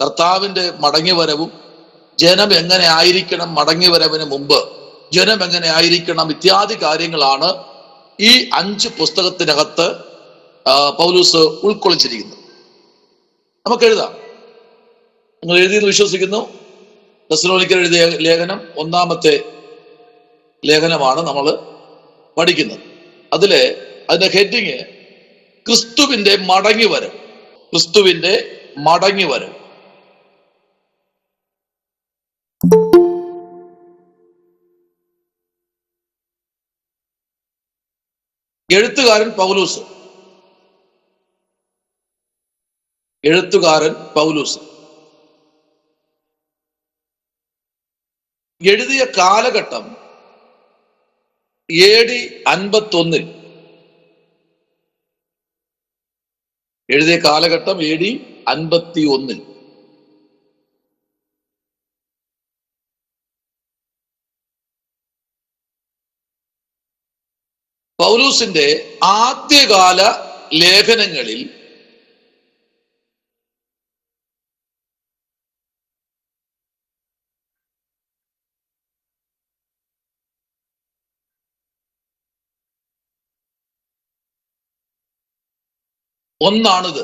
കർത്താവിന്റെ മടങ്ങിവരവും ജനം എങ്ങനെ ആയിരിക്കണം, മടങ്ങിവരവിന് മുമ്പ് ജനം എങ്ങനെ ആയിരിക്കണം, ഇത്യാദി കാര്യങ്ങളാണ് ഈ 5 പുസ്തകത്തിനകത്ത് പൗലൂസ് ഉൾക്കൊള്ളിച്ചിരിക്കുന്നത്. നമുക്ക് എഴുതാം. നിങ്ങൾ എഴുതിയെന്ന് വിശ്വസിക്കുന്നു. തെസ്സലോനിക്കർ എഴുതിയ ലേഖനം 1-ാമത്തെ ലേഖനമാണ് നമ്മൾ പഠിക്കുന്നത്. അതിന്റെ ഹെഡിങ് ക്രിസ്തുവിന്റെ മടങ്ങിവരവ്. ക്രിസ്തുവിന്റെ മടങ്ങിവരവ്. എഴുത്തുകാരൻ പൗലൂസ്. എഴുതിയ കാലഘട്ടം AD 51. എഴുതിയ കാലഘട്ടം AD 51. പൗലൂസിന്റെ ആദ്യകാല ലേഖനങ്ങളിൽ ഒന്നാണിത്.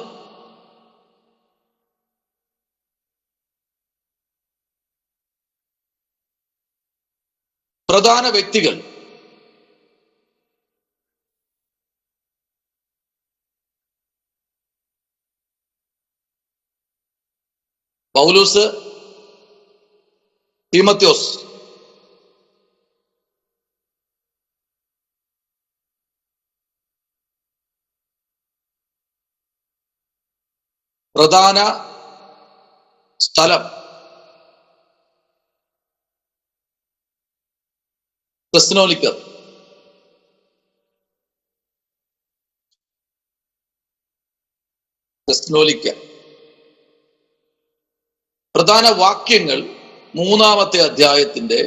പ്രധാന വ്യക്തികൾ പൗലൂസ്, തീമോഥെയോസ്. പ്രധാന സ്ഥലം തെസ്സലോനിക്കർ. പ്രധാന വാക്യങ്ങൾ 3-ാമത്തെ അധ്യായത്തിന്റെ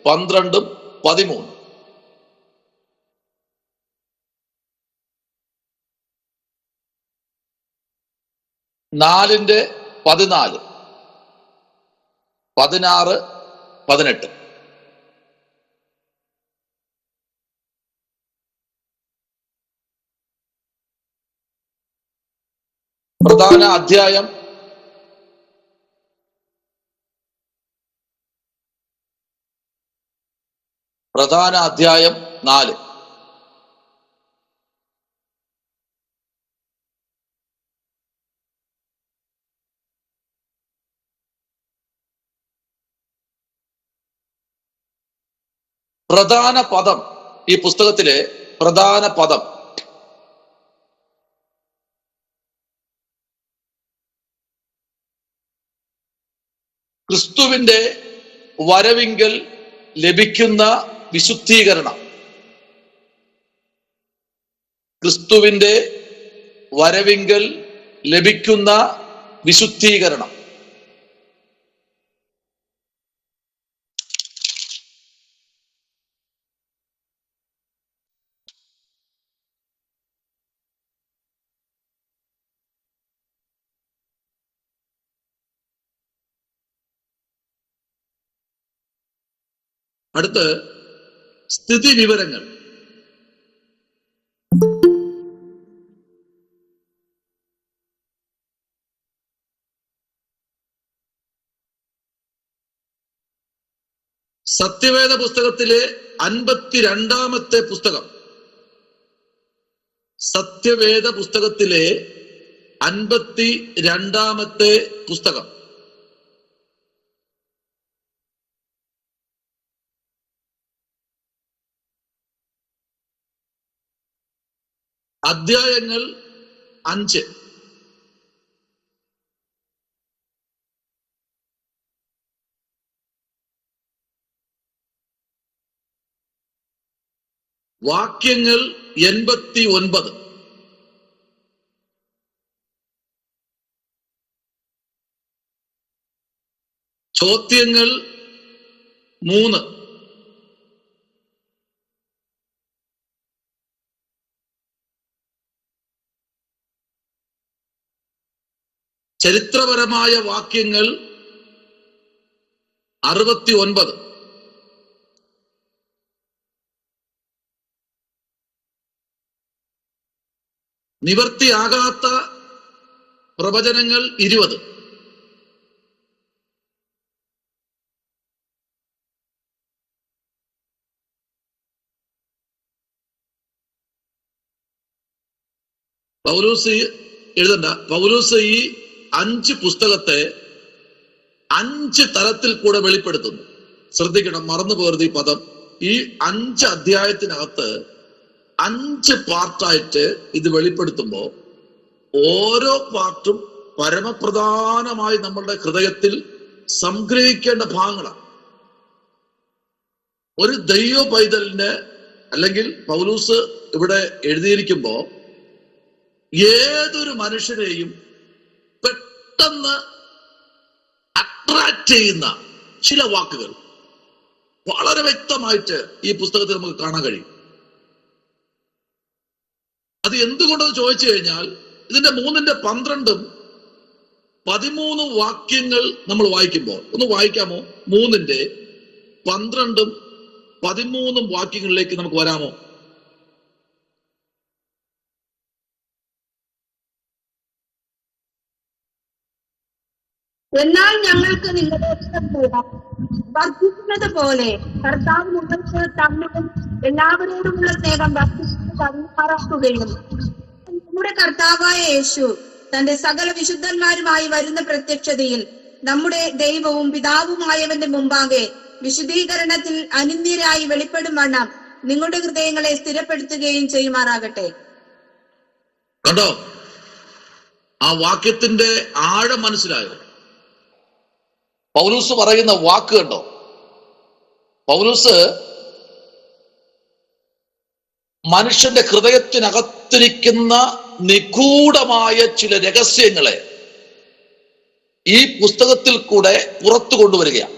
12-ഉം 13-ഉം. 4-ന്റെ 14, 16, 18. പ്രധാന അധ്യായം പ്രധാന അധ്യായം 4. പ്രധാന പദം, ഈ പുസ്തകത്തിലെ പ്രധാന പദം ക്രിസ്തുവിന്റെ വരവിങ്കൽ ലഭിക്കുന്ന വിശുദ്ധീകരണം. ക്രിസ്തുവിന്റെ വരവിങ്കൽ ലഭിക്കുന്ന വിശുദ്ധീകരണം. അടുത്ത് സ്ഥിതി വിവരങ്ങൾ. സത്യവേദ പുസ്തകത്തിലെ 52-ാമത്തെ പുസ്തകം. സത്യവേദ പുസ്തകത്തിലെ 52-ാമത്തെ പുസ്തകം. അധ്യായങ്ങൾ 5. വാക്യങ്ങൾ 89. ചോദ്യങ്ങൾ 3. ചരിത്രപരമായ വാക്യങ്ങൾ 69, നിവർത്തിയാകാത്ത പ്രവചനങ്ങൾ 20. പൗലോസ് എഴുതണ്ട, പൗലോസ് ഈ 5 പുസ്തകത്തെ 5 തലത്തിൽ കൂടെ വെളിപ്പെടുത്തുന്നു. ശ്രദ്ധിക്കണം, മറന്നു പോകരുത് ഈ പദം. ഈ 5 അധ്യായത്തിനകത്ത് 5 പാർട്ടായിട്ട് ഇത് വെളിപ്പെടുത്തുമ്പോൾ ഓരോ പാർട്ടും പരമപ്രധാനമായി നമ്മളുടെ ഹൃദയത്തിൽ സംഗ്രഹിക്കേണ്ട ഭാഗങ്ങളാണ്. ഒരു ദൈവ പൈതലിന് അല്ലെങ്കിൽ പൗലോസ് ഇവിടെ എഴുതിയിരിക്കുമ്പോ ഏതൊരു മനുഷ്യരെയും പെട്ടെന്ന് അട്രാക്ട് ചെയ്യുന്ന ചില വാക്കുകൾ വളരെ വ്യക്തമായിട്ട് ഈ പുസ്തകത്തിൽ നമുക്ക് കാണാൻ കഴിയും. അത് എന്തുകൊണ്ടെന്ന് ചോദിച്ചു കഴിഞ്ഞാൽ ഇതിന്റെ 3-ന്റെ 12-ഉം 13 വാക്യങ്ങൾ നമ്മൾ വായിക്കുമ്പോൾ, ഒന്ന് വായിക്കാമോ? 3-ന്റെ 12-ഉം 13 വാക്യങ്ങളിലേക്ക് നമുക്ക് വരാമോ? എന്നാൽ ഞങ്ങൾക്ക് നിങ്ങളോട് വർദ്ധിക്കുന്നത് പോലെ കർത്താവ് നിങ്ങൾക്ക് തമ്മിലും എല്ലാവരോടുമുള്ള സ്നേഹം വർദ്ധിപ്പിച്ച് കരുണാറാക്കുകയും നമ്മുടെ കർത്താവായ യേശു തന്റെ സകല വിശുദ്ധന്മാരുമായി വരുന്ന പ്രത്യക്ഷതയിൽ നമ്മുടെ ദൈവവും പിതാവുമായവന്റെ മുമ്പാകെ വിശുദ്ധീകരണത്തിൽ അനിന്യരായി വെളിപ്പെടും വണ്ണം നിങ്ങളുടെ ഹൃദയങ്ങളെ സ്ഥിരപ്പെടുത്തുകയും ചെയ്യുമാറാകട്ടെ. കണ്ടോ? ആ വാക്യത്തിന്റെ ആഴം മനസ്സിലായോ? പൗലൂസ് പറയുന്ന വാക്ക് കണ്ടോ? പൗലൂസ് മനുഷ്യന്റെ ഹൃദയത്തിനകത്തിരിക്കുന്ന നിഗൂഢമായ ചില രഹസ്യങ്ങളെ ഈ പുസ്തകത്തിൽ കൂടെ പുറത്തു കൊണ്ടുവരികയാണ്.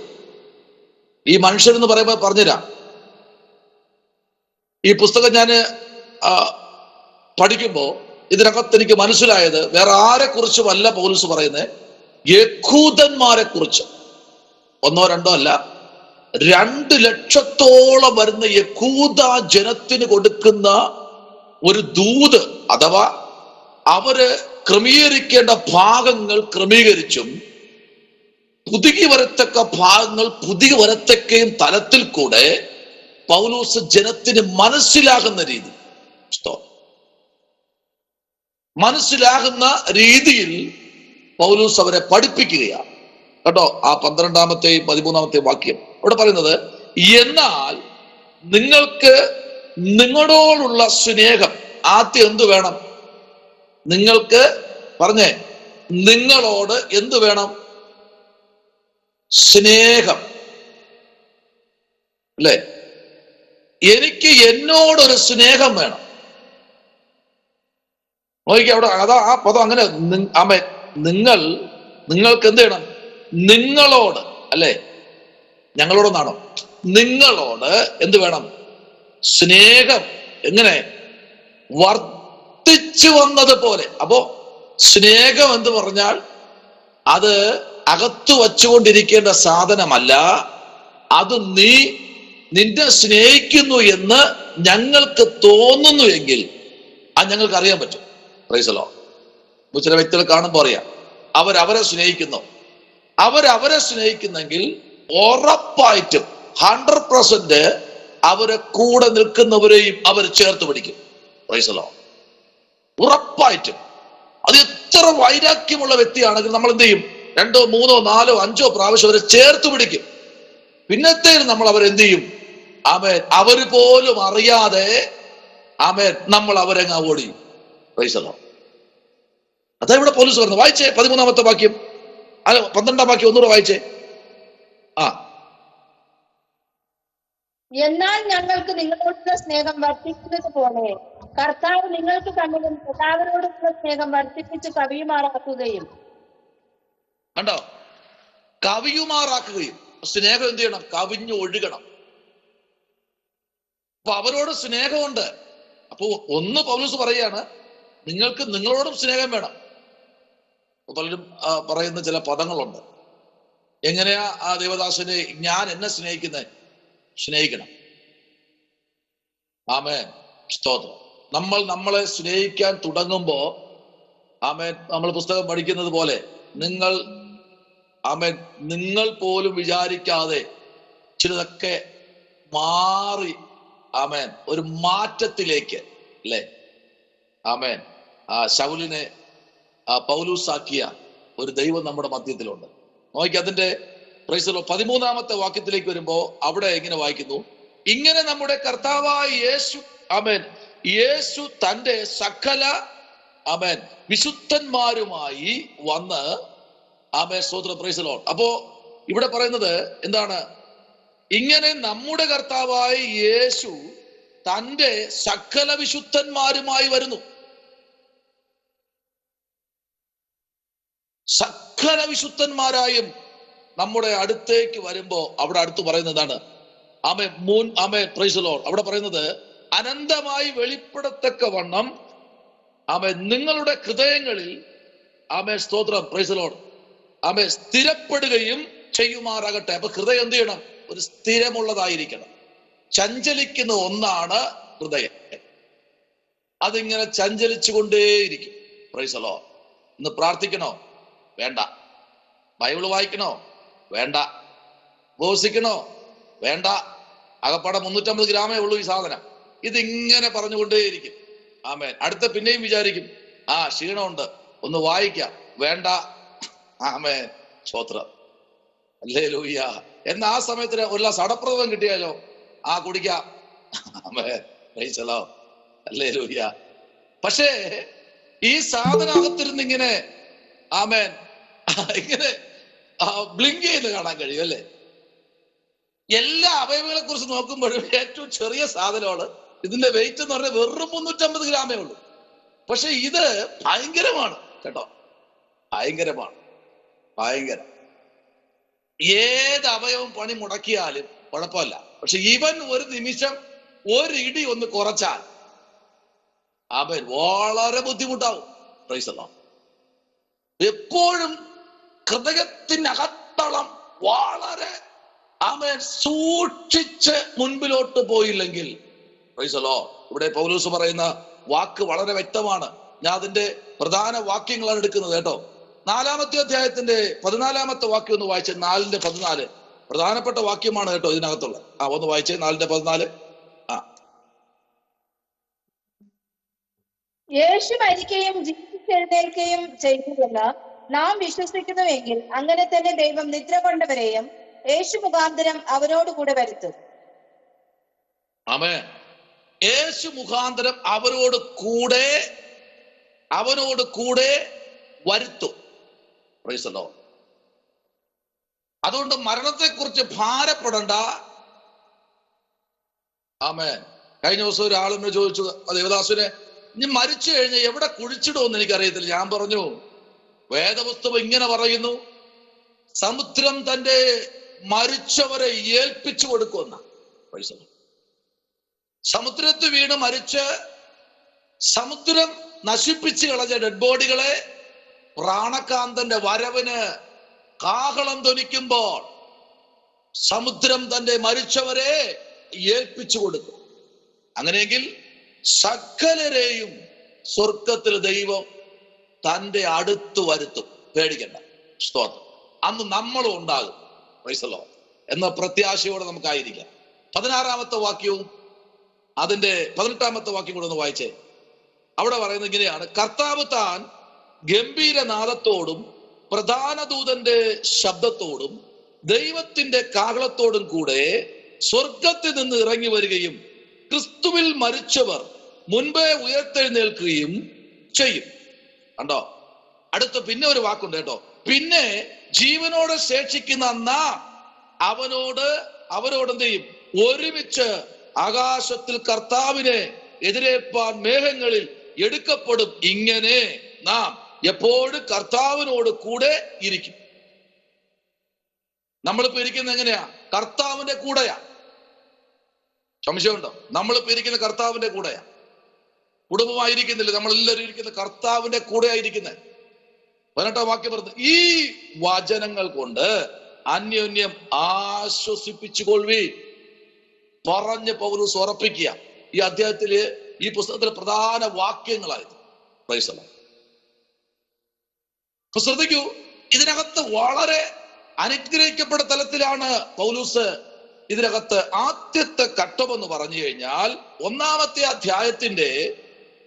ഈ മനുഷ്യരെന്ന് പറയുമ്പോൾ പറഞ്ഞുതരാം. ഈ പുസ്തകം ഞാൻ പഠിക്കുമ്പോൾ ഇതിനകത്ത് എനിക്ക് മനസ്സിലായത് വേറെ ആരെ കുറിച്ചുമല്ല പൗലൂസ് പറയുന്നത്, യഹൂദന്മാരെ കുറിച്ച്. 1-2 അല്ല, 2 ലക്ഷത്തോളം വരുന്ന യഹൂദ ജനത്തിന് കൊടുക്കുന്ന ഒരു ദൂത്, അഥവാ അവര് ക്രമീകരിക്കേണ്ട ഭാഗങ്ങൾ ക്രമീകരിച്ചും പുതുകി വരത്തക്ക ഭാഗങ്ങൾ പുതുകി വരത്തക്കയും തലത്തിൽ കൂടെ പൗലൂസ് ജനത്തിന് മനസ്സിലാകുന്ന രീതി, മനസ്സിലാകുന്ന രീതിയിൽ പൗലൂസ് അവരെ പഠിപ്പിക്കുകയാണ് കേട്ടോ. ആ 12-ാമത്തെയും 13-ാമത്തെയും വാക്യം അവിടെ പറയുന്നത്, എന്നാൽ നിങ്ങൾക്ക് നിങ്ങളോടുള്ള സ്നേഹം, ആദ്യം എന്തു വേണം? നിങ്ങൾക്ക് പറഞ്ഞേ, നിങ്ങളോട് എന്തു വേണം? സ്നേഹം, അല്ലേ? എനിക്ക് എന്നോടൊരു സ്നേഹം വേണം. നോക്കിക്കേ അവിടെ, അതാ ആ പദം അങ്ങനെ. നിങ്ങൾക്ക് എന്ത് വേണം? നിങ്ങളോട്, അല്ലേ? ഞങ്ങളോടൊന്നാണോ? നിങ്ങളോട് എന്ത് വേണം? സ്നേഹം. എങ്ങനെ? വർദ്ധിച്ചു വന്നതുപോലെ. അപ്പോ സ്നേഹം എന്ന് പറഞ്ഞാൽ അത് അകത്തു വച്ചുകൊണ്ടിരിക്കേണ്ട സാധനമല്ല. അത് നിന്നെ സ്നേഹിക്കുന്നു എന്ന് ഞങ്ങൾക്ക് തോന്നുന്നു എങ്കിൽ അത് ഞങ്ങൾക്ക് അറിയാൻ പറ്റും. Price the Lord. ചില വ്യക്തികൾ കാണുമ്പോൾ അറിയാം അവരവരെ സ്നേഹിക്കുന്നു. അവരവരെ സ്നേഹിക്കുന്നെങ്കിൽ ഉറപ്പായിട്ടും 100% അവരെ കൂടെ നിൽക്കുന്നവരെയും അവർ ചേർത്ത് പിടിക്കും. Price the Lord. ഉറപ്പായിട്ടും. അത് എത്ര വൈരാഗ്യമുള്ള വ്യക്തിയാണെങ്കിൽ നമ്മൾ എന്ത് ചെയ്യും? 2, 3, 4, 5 പ്രാവശ്യം അവരെ ചേർത്ത് പിടിക്കും. പിന്നത്തേന് നമ്മൾ അവരെന്ത് ചെയ്യും? ആമേൻ, അവര് പോലും അറിയാതെ ആമേൻ നമ്മൾ അവരെങ്ങ ഓടി. Price the Lord. അതാ ഇവിടെ പൗലോസ് പറഞ്ഞു. വായിച്ചേ 13-ാമത്തെ വാക്യം, 12-ാം വാക്യം ഒന്നുകൂടെ വായിച്ചേ. എന്നാൽ ഞങ്ങൾക്ക് നിങ്ങളോടുള്ള സ്നേഹം വർദ്ധിക്കുന്നത് പോലെ കർത്താവ് നിങ്ങൾക്ക് തമ്മിലും എല്ലാവരോടുള്ള സ്നേഹം വർദ്ധിപ്പിച്ച് കവിയുമാറാക്കുകയും. കണ്ടോ? കവിയുമാറാക്കുകയും. സ്നേഹം എന്ത് ചെയ്യണം? കവിഞ്ഞു ഒഴുകണം. അപ്പൊ അവരോട് സ്നേഹമുണ്ട്. അപ്പൊ ഒന്ന് പൗലോസ് പറയാണ്, നിങ്ങൾക്ക് നിങ്ങളോടും സ്നേഹം വേണം. പലരും പറയുന്ന ചില പദങ്ങളുണ്ട്. എങ്ങനെയാ ആ ദേവദാസനെ ഞാൻ എന്നെ സ്നേഹിക്കുന്നത്? സ്നേഹിക്കണം. ആമേൻ, സ്തോത്രം. നമ്മൾ നമ്മളെ സ്നേഹിക്കാൻ തുടങ്ങുമ്പോ ആമേൻ, നമ്മൾ പുസ്തകം പഠിക്കുന്നത് പോലെ നിങ്ങൾ പോലും വിചാരിക്കാതെ ചിലതൊക്കെ മാറി ആമേൻ ഒരു മാറ്റത്തിലേക്ക്, അല്ലേ? ആമേൻ. ശൗലിനെ പൗലൂസാക്കിയ ഒരു ദൈവം നമ്മുടെ മധ്യത്തിലുണ്ട്. നോക്കി അതിന്റെ 13-ാമത്തെ വാക്യത്തിലേക്ക് വരുമ്പോ അവിടെ ഇങ്ങനെ വായിക്കുന്നു, ഇങ്ങനെ നമ്മുടെ കർത്താവായ യേശു ആമേൻ യേശു തന്റെ സകല ആമേൻ വിശുദ്ധന്മാരുമായി വന്ന് ആമേൻ സ്തോത്രം, പ്രൈസ് ദി ലോർഡ്. അപ്പോ ഇവിടെ പറയുന്നത് എന്താണ്? ഇങ്ങനെ നമ്മുടെ കർത്താവായ യേശു തന്റെ സകല വിശുദ്ധന്മാരുമായി വരുന്നു. സകല വിശുദ്ധന്മാരായും നമ്മുടെ അടുത്തേക്ക് വരുമ്പോ അവിടെ അടുത്ത് പറയുന്നതാണ് ആമേൻ പ്രൈസ് ദി ലോർഡ്. അവിടെ പറയുന്നത് അനന്തമായി വെളിപ്പെടത്തക്കവണ്ണം ആമേൻ നിങ്ങളുടെ ഹൃദയങ്ങളിൽ ആമേൻ സ്തോത്രം, പ്രൈസ് ദി ലോർഡ്, ആമേൻ സ്ഥിരപ്പെടുകയും ചെയ്യുമാറാകട്ടെ. അപ്പൊ ഹൃദയം എന്ത് ചെയ്യണം? ഒരു സ്ഥിരമുള്ളതായിരിക്കണം. ചഞ്ചലിക്കുന്ന ഒന്നാണ് ഹൃദയം. അതിങ്ങനെ ചഞ്ചലിച്ചു കൊണ്ടേയിരിക്കും. Price the lord. ഇന്ന് പ്രാർത്ഥിക്കണോ? വേണ്ട. ബൈബിള് വായിക്കണോ? വേണ്ട. ഉപവസിക്കണോ? വേണ്ട. അകപ്പാടെ 350 ഗ്രാമേ ഉള്ളൂ ഈ സാധനം. ഇതിങ്ങനെ പറഞ്ഞുകൊണ്ടേയിരിക്കും. ആമേൻ. അടുത്ത പിന്നെയും വിചാരിക്കും ക്ഷീണമുണ്ട്, ഒന്ന് വായിക്കാം. വേണ്ട. ആമേൻ, സ്തോത്രം, ഹല്ലേലൂയ. എന്നാ ആ സമയത്തിന് ഒരു ഗ്ലാസ് അടപ്രഥമൻ കിട്ടിയാലോ? കുടിക്കാം. ആമേൻ, പ്രൈസ് ദി ലോർഡ്, ഹല്ലേലൂയ. പക്ഷേ ഈ സാധനകത്തിരുന്ന് ഇങ്ങനെ ആമേൻ ഇങ്ങനെ ബ്ലിങ്ക് ചെയ്ത് കാണാൻ കഴിയും, അല്ലേ? എല്ലാ അവയവങ്ങളെ കുറിച്ച് നോക്കുമ്പോഴും ഏറ്റവും ചെറിയ സാധനമാണ്. ഇതിന്റെ വെയിറ്റ് എന്ന് പറഞ്ഞാൽ വെറും 350 ഗ്രാമേ ഉള്ളൂ. പക്ഷെ ഇത് ഭയങ്കരമാണ് കേട്ടോ, ഭയങ്കരമാണ്, ഭയങ്കരം. ഏത് അവയവം പണി മുടക്കിയാലും കുഴപ്പമില്ല. പക്ഷെ ഇവൻ ഒരു നിമിഷം ഒരു ഇടി ഒന്ന് കുറച്ചാൽ അവൻ വളരെ ബുദ്ധിമുട്ടാവും. Price the Lord. എപ്പോഴും ഹൃദയത്തിനകത്തളം വളരെ അവൻ സൂക്ഷിച്ച് മുൻപിലോട്ട് പോയില്ലെങ്കിൽ, പ്രൈസ് ദി ലോർഡ്, ഇവിടെ പൗലോസ് പറയുന്ന വാക്ക് വളരെ വ്യക്തമാണ്. ഞാൻ അതിന്റെ പ്രധാന വാക്യങ്ങളാണ് എടുക്കുന്നത് കേട്ടോ. 4-ാമത്തെ അധ്യായത്തിന്റെ 14-ാമത്തെ വാക്യം ഒന്ന് വായിച്ചേ. 4:14 പ്രധാനപ്പെട്ട വാക്യമാണ് കേട്ടോ ഇതിനകത്തുള്ള. ഒന്ന് വായിച്ചേ. 4:14. യേശു മരിക്കുകയും ജീവിച്ചെഴുന്നേൽക്കുകയും ചെയ്തുവെന്ന് നാം വിശ്വസിക്കുന്നുവെങ്കിൽ അങ്ങനെ തന്നെ ദൈവം നിദ്ര കൊണ്ടവരെയും യേശു മുഖാന്തരം അവരോട് കൂടെ വരുത്തും. ആമേൻ. യേശു മുഖാന്തരം അവരോട് കൂടെ വരുത്തും. Price the Lord. അതുകൊണ്ട് മരണത്തെക്കുറിച്ച് ഭാരപ്പെടണ്ട. ആമേൻ. കഴിഞ്ഞ ദിവസം ഒരാളെന്നെ ചോദിച്ചു, ദേവദാസിനെ ഇനി മരിച്ചു കഴിഞ്ഞാൽ എവിടെ കുഴിച്ചിടുമെന്ന് എനിക്കറിയത്തില്ല. ഞാൻ പറഞ്ഞു, വേദപുസ്തകം ഇങ്ങനെ പറയുന്നു, സമുദ്രം തന്റെ മരിച്ചവരെ ഏൽപ്പിച്ചു കൊടുക്കുമെന്ന. സമുദ്രത്തിൽ വീണ് മരിച്ച് സമുദ്രം നശിപ്പിച്ച് കളഞ്ഞ ഡെഡ് ബോഡികളെ പ്രാണകാന്തന്റെ വരവിന് കാഹളം ധ്വനിക്കുമ്പോൾ സമുദ്രം തന്റെ മരിച്ചവരെ ഏൽപ്പിച്ചു കൊടുക്കും. അങ്ങനെയെങ്കിൽ സകലരെയും സ്വർഗത്തിൽ ദൈവം തന്റെ അടുത്ത് വരുത്തും. പേടിക്കണ്ട, സ്തോത്രം. അന്ന് നമ്മളും ഉണ്ടാകും. പ്രൈസ് ദി ലോർഡ് എന്ന പ്രത്യാശയോടെ നമുക്കായിരിക്കാം. 16-ാമത്തെ വാക്യവും അതിന്റെ 18-ാമത്തെ വാക്യം കൂടെ ഒന്ന് വായിച്ചേ. അവിടെ പറയുന്നത് ഇങ്ങനെയാണ്, കർത്താവ് താൻ ഗംഭീരനാദത്തോടും പ്രധാന ദൂതന്റെ ശബ്ദത്തോടും ദൈവത്തിന്റെ കാഹളത്തോടും കൂടെ സ്വർഗത്തിൽ നിന്ന് ഇറങ്ങി വരികയും ക്രിസ്തുവിൽ മരിച്ചവർ മുൻപേ ഉയർത്തെഴുന്നേൽക്കുകയും ചെയ്യും. കണ്ടോ? അടുത്ത പിന്നെ ഒരു വാക്കുണ്ട് കേട്ടോ. പിന്നെ ജീവനോടെ ശേഷിക്കുന്ന നാം അവരോട് എന്ത് ചെയ്യും? ഒരുമിച്ച് ആകാശത്തിൽ കർത്താവിനെ എതിരേൽപ്പാൻ മേഘങ്ങളിൽ എടുക്കപ്പെടും. ഇങ്ങനെ നാം എപ്പോഴും കർത്താവിനോട് കൂടെ ഇരിക്കും. നമ്മളിപ്പോ ഇരിക്കുന്നത് എങ്ങനെയാ? കർത്താവിന്റെ കൂടെയാ. സംശയമുണ്ടോ? നമ്മളിപ്പോ ഇരിക്കുന്ന കർത്താവിന്റെ കൂടെയാ. കുടുംബമായിരിക്കുന്നില്ല, നമ്മളെല്ലാവരും ഇരിക്കുന്ന കർത്താവിന്റെ കൂടെ ആയിരിക്കുന്നത്. 18 വാക്യം പറയുന്നത്, ഈ വചനങ്ങൾ കൊണ്ട് അന്യോന്യം ആശ്വസിപ്പിച്ചുകൊള്ളി പറഞ്ഞ് പൗലോസ് ഉറപ്പിക്കുക. ഈ അധ്യായത്തില്, ഈ പുസ്തകത്തിലെ പ്രധാന വാക്യങ്ങളായത്. Price the Lord. ശ്രദ്ധിക്കൂ, ഇതിനകത്ത് വളരെ അനുഗ്രഹിക്കപ്പെട്ട തലത്തിലാണ് പൗലോസ് ഇതിനകത്ത് ആദ്യത്തെ ഘട്ടം എന്ന് പറഞ്ഞു കഴിഞ്ഞാൽ 1-ാമത്തെ അധ്യായത്തിന്റെ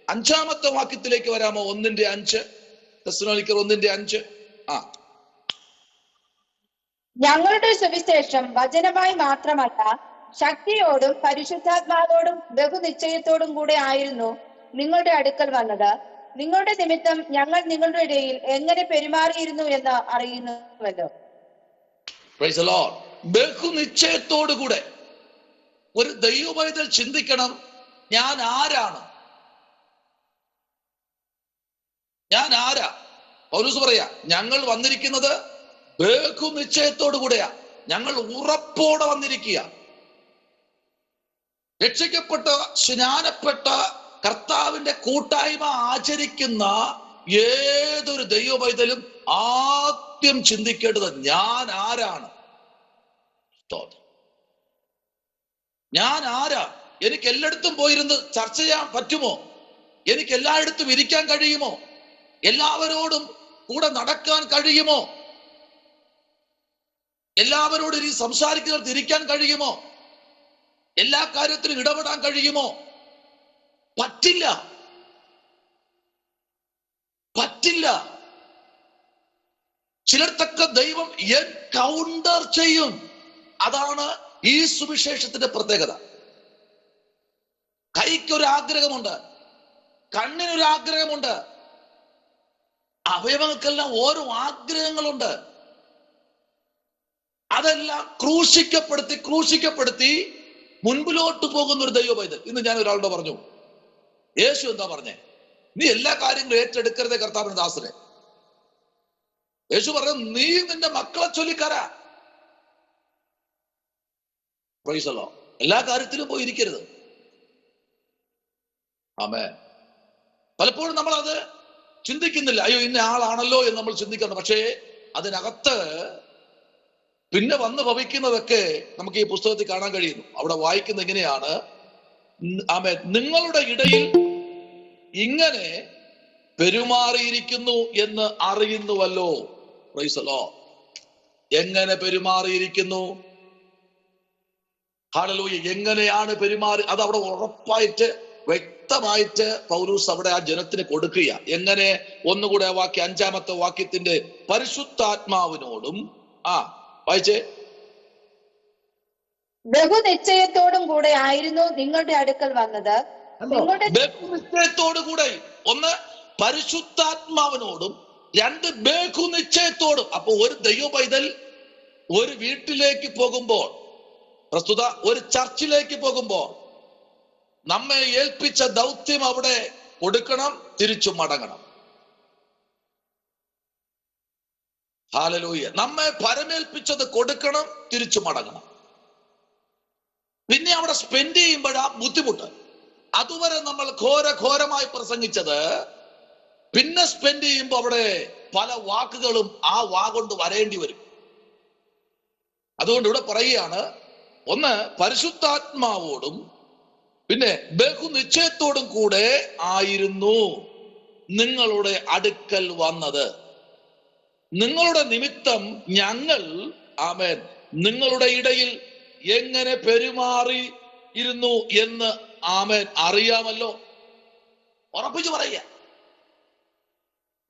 5-ാമത്തെ വാക്യത്തിലേക്ക് വരാമോ? 1:5, തെസ്സലോനിക്കർ 1:5. ഞങ്ങളുടെ സുവിശേഷം വചനമായി മാത്രമല്ല, ശക്തിയോടും പരിശുദ്ധാത്മാവോടും ബഹുനിശ്ചയത്തോടും കൂടെ ആയിരുന്നു നിങ്ങളുടെ അടുക്കൽ വന്നത്. നിങ്ങളുടെ നിമിത്തം ഞങ്ങൾ നിങ്ങളുടെ ഇടയിൽ എങ്ങനെ പെരുമാറിയിരുന്നു എന്ന് അറിയുന്നുവല്ലോ. Price the Lord. ബഹുനിശ്ചയത്തോടു കൂടെ ഒരു ദൈവപൈതൽ ചിന്തിക്കണം, ഞാൻ ആരാണ്? ഞാൻ ആരാ? പൗലോസ് പറയാ, ഞങ്ങൾ വന്നിരിക്കുന്നത് ബഹുനിശ്ചയത്തോടു കൂടെയാ. ഞങ്ങൾ ഉറപ്പോടെ വന്നിരിക്കുക. രക്ഷിക്കപ്പെട്ട, സ്നാനപ്പെട്ട കർത്താവിന്റെ കൂട്ടായ്മ ആചരിക്കുന്ന ഏതൊരു ദൈവപൈതലും ആദ്യം ചിന്തിക്കേണ്ടത് ഞാൻ ആരാണ്. ഞാൻ ആരാ? എനിക്ക് എല്ലായിടത്തും പോയിരുന്ന് ചർച്ച ചെയ്യാൻ പറ്റുമോ? എനിക്ക് എല്ലായിടത്തും ഇരിക്കാൻ കഴിയുമോ? എല്ലാവരോടും കൂടെ നടക്കാൻ കഴിയുമോ? എല്ലാവരോടും ഈ സംസാരിക്കുന്നിടത്ത് ഇരിക്കാൻ കഴിയുമോ? എല്ലാ കാര്യത്തിലും ഇടപെടാൻ കഴിയുമോ? പറ്റില്ല, പറ്റില്ല. ചിലർക്കൊക്കെ ദൈവം എൻകൗണ്ടർ ചെയ്യും. അതാണ് ഈ സുവിശേഷത്തിന്റെ പ്രത്യേകത. കൈക്കൊരാഗ്രഹമുണ്ട്, കണ്ണിനൊരാഗ്രഹമുണ്ട്, അവയവങ്ങൾക്കെല്ലാം ഓരോ ആഗ്രഹങ്ങളുണ്ട്. അതെല്ലാം ക്രൂശിക്കപ്പെടുത്തി മുൻപിലോട്ട് പോകുന്ന ഒരു ദൈവപൈതൽ. ഇന്ന് ഞാൻ ഒരാളോട് പറഞ്ഞു, യേശു എന്താ പറഞ്ഞേ? നീ എല്ലാ കാര്യങ്ങളും ഏറ്റെടുക്കരുതേ കർത്താവിന്റെ ദാസനെ. യേശു പറഞ്ഞു, നീ നിന്റെ മക്കളെ ചൊല്ലിക്കാരാ. Price the Lord. എല്ലാ കാര്യത്തിലും പോയി ഇരിക്കരുത്. ആമേൻ. പലപ്പോഴും നമ്മൾ അത് ചിന്തിക്കുന്നില്ല. അയ്യോ, ഇന്ന ആളാണല്ലോ എന്ന് നമ്മൾ ചിന്തിക്കണം. പക്ഷേ അതിനകത്ത് പിന്നെ വന്ന് ഭവിക്കുന്നതൊക്കെ നമുക്ക് ഈ പുസ്തകത്തിൽ കാണാൻ കഴിയുന്നു. അവിടെ വായിക്കുന്ന എങ്ങനെയാണ്? ആമേൻ. നിങ്ങളുടെ ഇടയിൽ ഇങ്ങനെ പെരുമാറിയിരിക്കുന്നു എന്ന് അറിയുന്നുവല്ലോ. Price the Lord. എങ്ങനെ പെരുമാറിയിരിക്കുന്നു? ഹല്ലേലൂയ. എങ്ങനെയാണ് പെരുമാറി? അത് അവിടെ ഉറപ്പായിട്ട് വ്യക്തമായിട്ട് പൗലോസ് അവിടെ ആ ജനത്തിന് കൊടുക്കുക. എങ്ങനെ? ഒന്നുകൂടെ ആ വാക്യം, 5-ാമത്തെ വാക്യത്തിന്റെ പരിശുദ്ധാത്മാവിനോടും വായിച്ചേ. ബഹുനിശ്ചയത്തോടും കൂടെ ആയിരുന്നു നിങ്ങളുടെ അടുക്കൽ വന്നത്. ബഹുനിശ്ചയത്തോടു കൂടെ, ഒന്ന് പരിശുദ്ധാത്മാവിനോടും, 2 ബഹുനിശ്ചയത്തോടും. അപ്പൊ ഒരു ദൈവപൈതൽ ഒരു വീട്ടിലേക്ക് പോകുമ്പോൾ, പ്രസ്തുത ഒരു ചർച്ചിലേക്ക് പോകുമ്പോൾ നമ്മെ ഏൽപ്പിച്ച ദൗത്യം അവിടെ കൊടുക്കണം, തിരിച്ചു മടങ്ങണം. ഹല്ലേലൂയ. നമ്മെ പരമേൽപ്പിച്ചത് കൊടുക്കണം, തിരിച്ചു മടങ്ങണം. പിന്നെ അവിടെ സ്പെൻഡ് ചെയ്യുമ്പോഴാ ബുദ്ധിമുട്ട്. അതുവരെ നമ്മൾ ഘോരമായി പ്രസംഗിച്ചത് പിന്നെ സ്പെൻഡ് ചെയ്യുമ്പോൾ അവിടെ പല വാക്കുകളും ആ കൊണ്ട് വരേണ്ടി വരും. അതുകൊണ്ട് ഇവിടെ പറയുകയാണ്, ഒന്ന് പരിശുദ്ധാത്മാവോടും പിന്നെ ബഹുനിശ്ചയത്തോടും കൂടെ ആയിരുന്നു നിങ്ങളുടെ അടുക്കൽ വന്നത്. നിങ്ങളുടെ നിമിത്തം ഞങ്ങൾ, ആമേൻ, നിങ്ങളുടെ ഇടയിൽ എങ്ങനെ പെരുമാറി ഇരുന്നു എന്ന്, ആമേൻ, അറിയാമല്ലോ. ഉറപ്പിച്ചു പറയുക.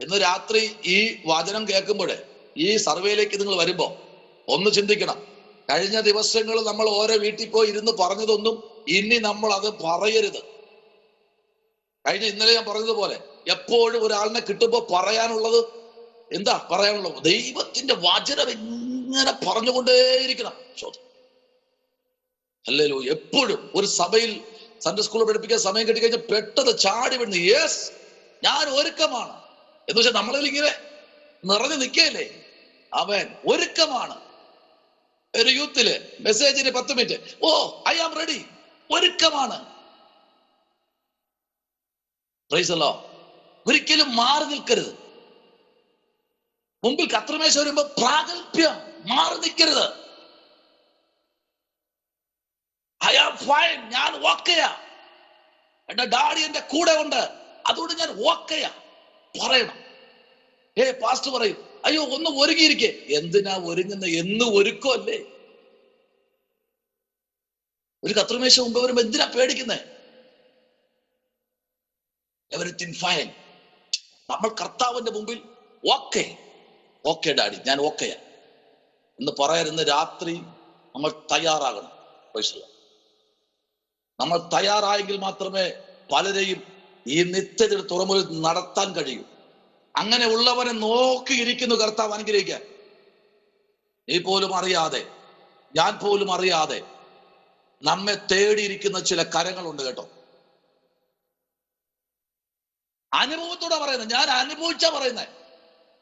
ഇന്ന് രാത്രി ഈ വചനം കേൾക്കുമ്പോഴേ, ഈ സർവേയിലേക്ക് നിങ്ങൾ വരുമ്പോ ഒന്ന് ചിന്തിക്കണം. കഴിഞ്ഞ ദിവസങ്ങൾ നമ്മൾ ഓരോ വീട്ടിൽ പോയി ഇരുന്ന് പറഞ്ഞതൊന്നും ഇനി നമ്മൾ അത് പറയരുത്. ഇന്നലെ ഞാൻ പറഞ്ഞതുപോലെ, എപ്പോഴും ഒരാളിനെ കിട്ടുമ്പോ പറയാനുള്ളത് എന്താ? പറയാനുള്ളത് ദൈവത്തിന്റെ വചനം ഇങ്ങനെ പറഞ്ഞുകൊണ്ടേയിരിക്കണം. ഹല്ലേലൂയ. എപ്പോഴും ഒരു സഭയിൽ സൺഡേ സ്കൂളിൽ പഠിപ്പിക്കാൻ സമയം കിട്ടിക്കഴിഞ്ഞാൽ പെട്ടത് ചാടി വിടുന്നു, യെസ് ഞാൻ ഒരുക്കമാണ് എന്ന് വെച്ചാൽ നമ്മളിൽ ഇങ്ങനെ നിറഞ്ഞു നിൽക്കയില്ലേ? അവൻ ഒരുക്കമാണ്. ഒരു യൂത്തില് മെസ്സേജിന് 10 minute, oh I am ready, ഒരുക്കമാണ്. Praise the lord. ഒരിക്കലും മാറി നിൽക്കരുത്. മുമ്പിൽ കർത്തൃമേശ വരുമ്പോ പ്രാഗൽഭ്യം മാറി നിൽക്കരുത്. ഐ ആം ഫൈൻ, ഞാൻ ഓക്കെയാ, എന്റെ ഡാഡി എന്റെ കൂടെ ഉണ്ട്, അതുകൊണ്ട് ഞാൻ ഓക്കെയാ പറയണം. പാസ്റ്റർ പറയും, അയ്യോ ഒന്ന് ഒരുങ്ങിയിരിക്കെ. എന്തിനാ ഒരുങ്ങുന്ന? എന്ന് ഒരുക്കമല്ലേ. ഒരു കർത്തൃമേശ മുമ്പ് വരുമ്പോ എന്തിനാ പേടിക്കുന്നേ? Everything fine. നമ്മൾ കർത്താവിന്റെ മുമ്പിൽ ഓക്കെ, ഓക്കെ ഡാഡി, ഞാൻ ഓക്കെയാ എന്ന് പറയാൻ രാത്രി നമ്മൾ തയ്യാറാകണം. നമ്മൾ തയ്യാറായെങ്കിൽ മാത്രമേ പലരെയും ഈ നിത്യതയുടെ തുറമുറിൽ നടത്താൻ കഴിയൂ. അങ്ങനെ ഉള്ളവനെ നോക്കിയിരിക്കുന്നു കർത്താവ് അനുഗ്രഹിക്കാൻ. നീ പോലും അറിയാതെ, ഞാൻ പോലും അറിയാതെ നമ്മെ തേടിയിരിക്കുന്ന ചില കരങ്ങളുണ്ട് കേട്ടോ. അനുഭവത്തോടെ പറയുന്നത്, ഞാൻ അനുഭവിച്ചാ പറയുന്നത്.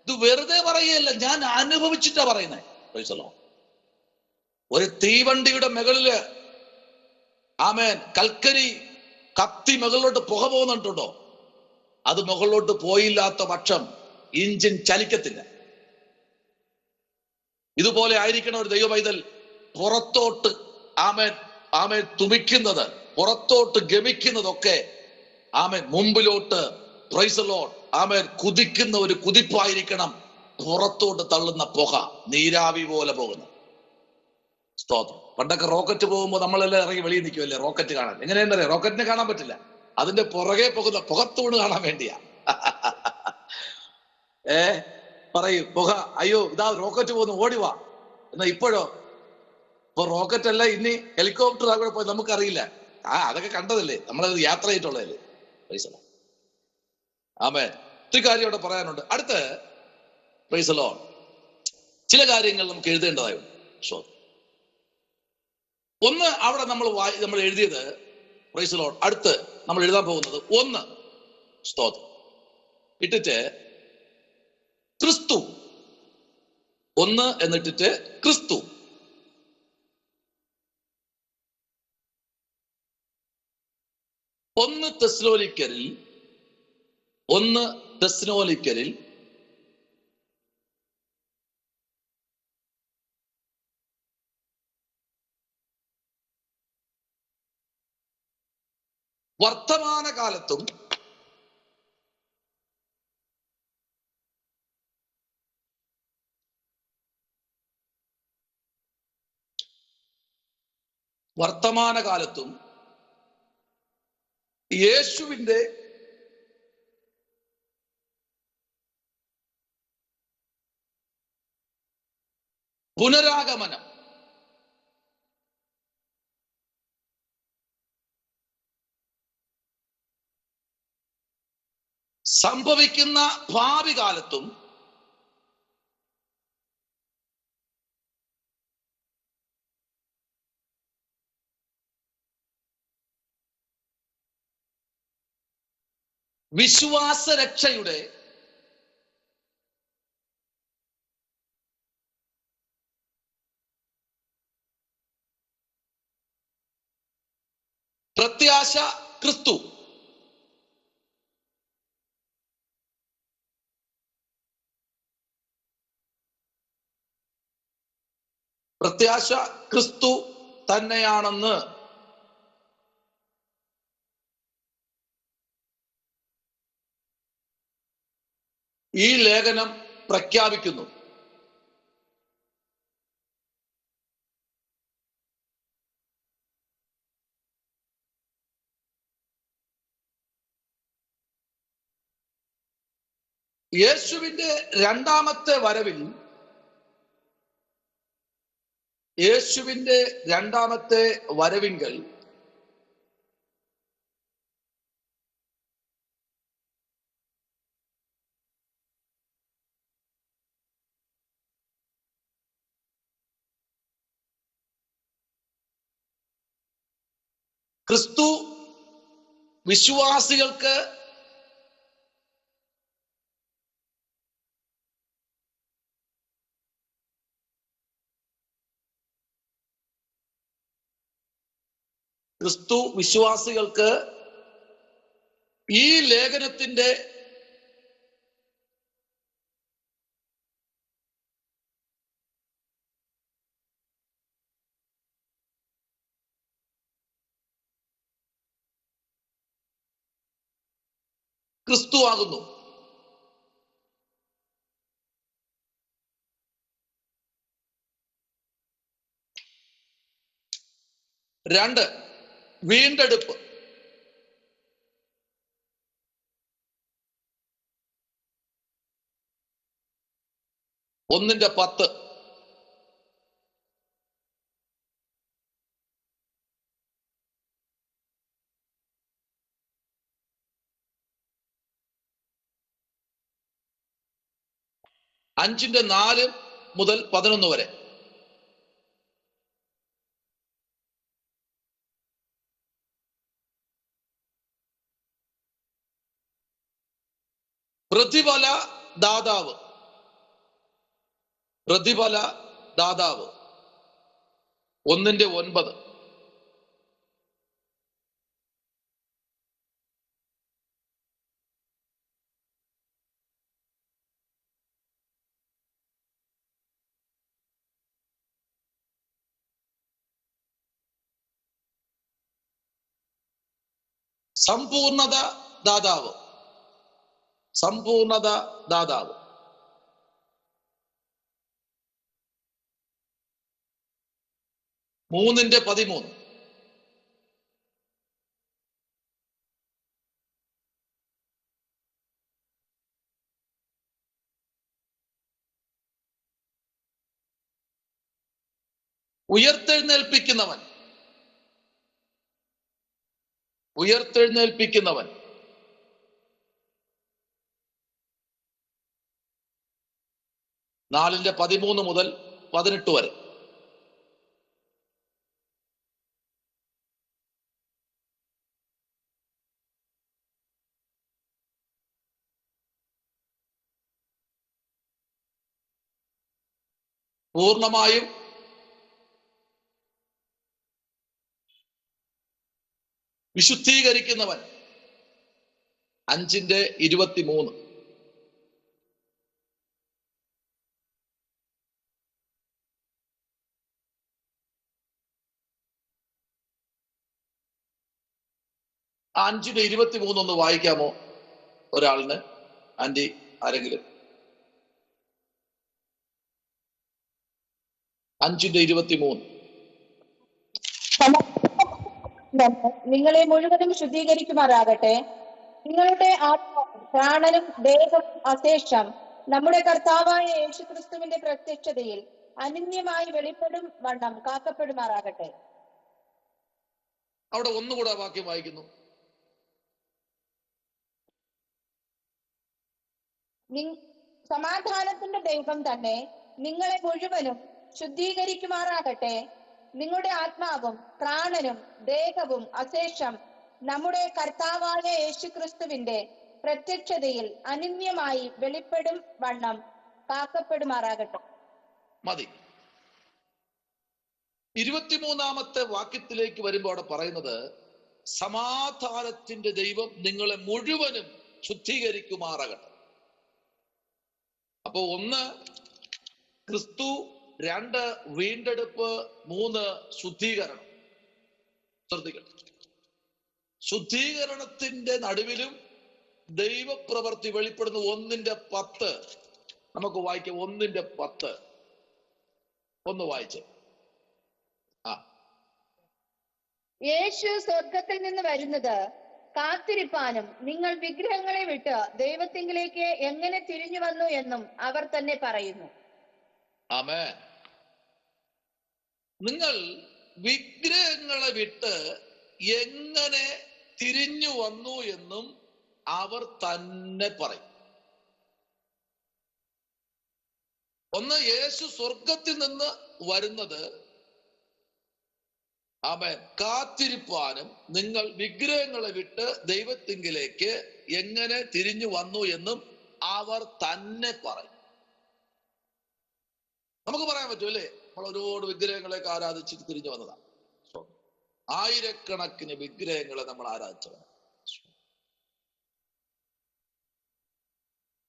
ഇത് വെറുതെ പറയുകയല്ല, ഞാൻ അനുഭവിച്ചിട്ടാ പറയുന്നത്. ഒരു തീവണ്ടിയുടെ മുകളില് ആമേൻ കൽക്കരി കത്തി മുകളിലോട്ട് പുക പോകുന്നുണ്ടോ? അത് മുകളിലോട്ട് പോയില്ലാത്ത പക്ഷം എഞ്ചിൻ ചലിക്കത്തില്ല. ഇതുപോലെ ആയിരിക്കണം ഒരു ദൈവ പൈതൽ പുറത്തോട്ട് ആമേൻ ആമേൻ തുമിക്കുന്നത്, പുറത്തോട്ട് ഗമിക്കുന്നതൊക്കെ ആമേൻ മുമ്പിലോട്ട് പ്രൈസ് ദി ലോർഡ് ആമേൻ കുതിക്കുന്ന ഒരു കുതിപ്പായിരിക്കണം. പുറത്തോട്ട് തള്ളുന്ന പുക നീരാവി പോലെ പോകുന്നത്. സ്തോത്രം. പണ്ടൊക്കെ റോക്കറ്റ് പോകുമ്പോൾ നമ്മളെല്ലാം ഇറങ്ങി വെളിയിൽ നിൽക്കുമല്ലേ റോക്കറ്റ് കാണാൻ. എങ്ങനെയെന്നറിയാം? റോക്കറ്റിനെ കാണാൻ പറ്റില്ല, അതിന്റെ പുറകെ പോകുന്ന പുകത്തൂണ് കാണാൻ വേണ്ടിയാ. പറയും പുക, അയ്യോ ഇതാ റോക്കറ്റ് പോകുന്നു, ഓടിവാ. എന്നാ ഇപ്പോഴോ? ഇപ്പൊ റോക്കറ്റ് അല്ല, ഇനി ഹെലികോപ്റ്റർ അവിടെ പോയി നമുക്കറിയില്ല. അതൊക്കെ കണ്ടതല്ലേ, നമ്മളത് യാത്ര ചെയ്തിട്ടുള്ളതല്ലേ. Praise the lord. ആമേൻ. ഒരു കാര്യം ഇവിടെ പറയാനുണ്ട്. അടുത്ത് പ്രൈസ് ദി ലോർഡ് ചില കാര്യങ്ങൾ നമുക്ക് എഴുതേണ്ടതായുണ്ട്. ഒന്ന് അവിടെ നമ്മൾ എഴുതിയത് പ്രൈസ് ദി ലോർഡ്. അടുത്ത് നമ്മൾ എഴുതാൻ പോകുന്നത് ഒന്ന് സ്തോത്രം ഇട്ടിട്ട് ക്രിസ്തു, ഒന്ന് എന്നിട്ടിട്ട് ക്രിസ്തു. ഒന്ന് തെസ്സലോനിക്കരിൽ വർത്തമാനകാലത്തും യേശുവിന്റെ പുനരാഗമനം സംഭവിക്കുന്ന ഭാവി കാലത്തും വിശ്വാസരക്ഷയുടെ പ്രത്യാശ ക്രിസ്തു. പ്രത്യാശ ക്രിസ്തു തന്നെയാണെന്ന് ഈ ലേഖനം പ്രഖ്യാപിക്കുന്നു. യേശുവിന്റെ രണ്ടാമത്തെ വരവിങ്കൽ ക്രിസ്തു വിശ്വാസികൾക്ക് ഈ ലേഖനത്തിന്റെ ക്രിസ്തു ആകുന്നു. രണ്ട്, വീണ്ടെടുപ്പ്. ഒന്നിന്റെ 10. അഞ്ചിന്റെ 4 മുതൽ 11 വരെ. പ്രതിഫല ദാതാവ്. പ്രതിഫല ദാതാവ്. ഒന്നിന്റെ 9. സമ്പൂർണത ദാതാവ്. സമ്പൂർണത ദാതാവ്. മൂന്നിന്റെ 13. ഉയർത്തെഴുന്നേൽപ്പിക്കുന്നവൻ. ഉയർത്തെഴുന്നേൽപ്പിക്കുന്നവൻ. നാലിന്റെ 13 മുതൽ 18 വരെ. പൂർണ്ണമായും വിശുദ്ധീകരിക്കുന്നവൻ. അഞ്ചിന്റെ 23. അഞ്ചിന്റെ 23 ഒന്ന് വായിക്കാമോ ഒരാളിന്? ആന്റി ആരെങ്കിലും? അഞ്ചിന്റെ 23. നിങ്ങളെ മുഴുവനും ശുദ്ധീകരിക്കുമാറാകട്ടെ. നിങ്ങളുടെ ആത്മാവും പ്രാണനും ദേഹവും അശേഷം നമ്മുടെ കർത്താവായ യേശുക്രിസ്തുവിന്റെ പ്രത്യക്ഷതയിൽ അനന്യമായി വെളിപ്പെടും വണ്ണം കാക്കപ്പെടുമാറാകട്ടെ. അവിടെ ഒന്നുകൂടെ വാക്യം വായിക്കുന്നു. സമാധാനത്തിന്റെ ദൈവം തന്നെ നിങ്ങളെ മുഴുവനും ശുദ്ധീകരിക്കുമാറാകട്ടെ. നിങ്ങളുടെ ആത്മാവും പ്രാണനും ദേഹവും അശേഷം നമ്മുടെ കർത്താവായ യേശുക്രിസ്തുവിന്റെ പ്രത്യക്ഷതയിൽ അനന്യമായി വെളിപ്പെടും വണ്ണം കാക്കപ്പെടുമാറാകട്ടെ. മതി. 23-ാമത്തെ വാക്യത്തിലേക്ക് വരുമ്പോൾ അവിടെ പറയുന്നത് സമാധാനത്തിന്റെ ദൈവം നിങ്ങളെ മുഴുവനും ശുദ്ധീകരിക്കുമാറാകട്ടെ. അപ്പൊ 1 ക്രിസ്തു, 2 വീണ്ടെടുപ്പ്, 3 ശുദ്ധീകരണം. ശ്രദ്ധിക്കണം, ശുദ്ധീകരണത്തിന്റെ നടുവിലും ദൈവപ്രവൃത്തി വെളിപ്പെടുന്നു. 1-ന്റെ 10 നമുക്ക് വായിക്കാം. 1-ന്റെ 10 ഒന്ന് വായിച്ചേ. യേശു സ്വർഗത്തിൽ നിന്ന് വരുന്നത് കാത്തിരിപ്പാനും നിങ്ങൾ വിഗ്രഹങ്ങളെ വിട്ട് ദൈവത്തിങ്കിലേക്ക് എങ്ങനെ തിരിഞ്ഞു വന്നു എന്നും അവർ തന്നെ പറയുന്നു. ആമേൻ. നിങ്ങൾ വിഗ്രഹങ്ങളെ വിട്ട് എങ്ങനെ തിരിഞ്ഞു വന്നു എന്നും അവർ തന്നെ പറയും. ഒന്ന്, യേശു സ്വർഗത്തിൽ നിന്ന് വരുന്നത് ആമേൻ കാത്തിരിപ്പാനും നിങ്ങൾ വിഗ്രഹങ്ങളെ വിട്ട് ദൈവത്തിങ്കിലേക്ക് എങ്ങനെ തിരിഞ്ഞു വന്നു എന്നും അവർ തന്നെ പറയും. നമുക്ക് പറയാൻ പറ്റും അല്ലേ? നമ്മൾ ഒരുപാട് വിഗ്രഹങ്ങളെയൊക്കെ ആരാധിച്ചിട്ട് തിരിഞ്ഞു വന്നതാണ്. ആയിരക്കണക്കിന് വിഗ്രഹങ്ങളെ നമ്മൾ ആരാധിച്ചവരാണ്.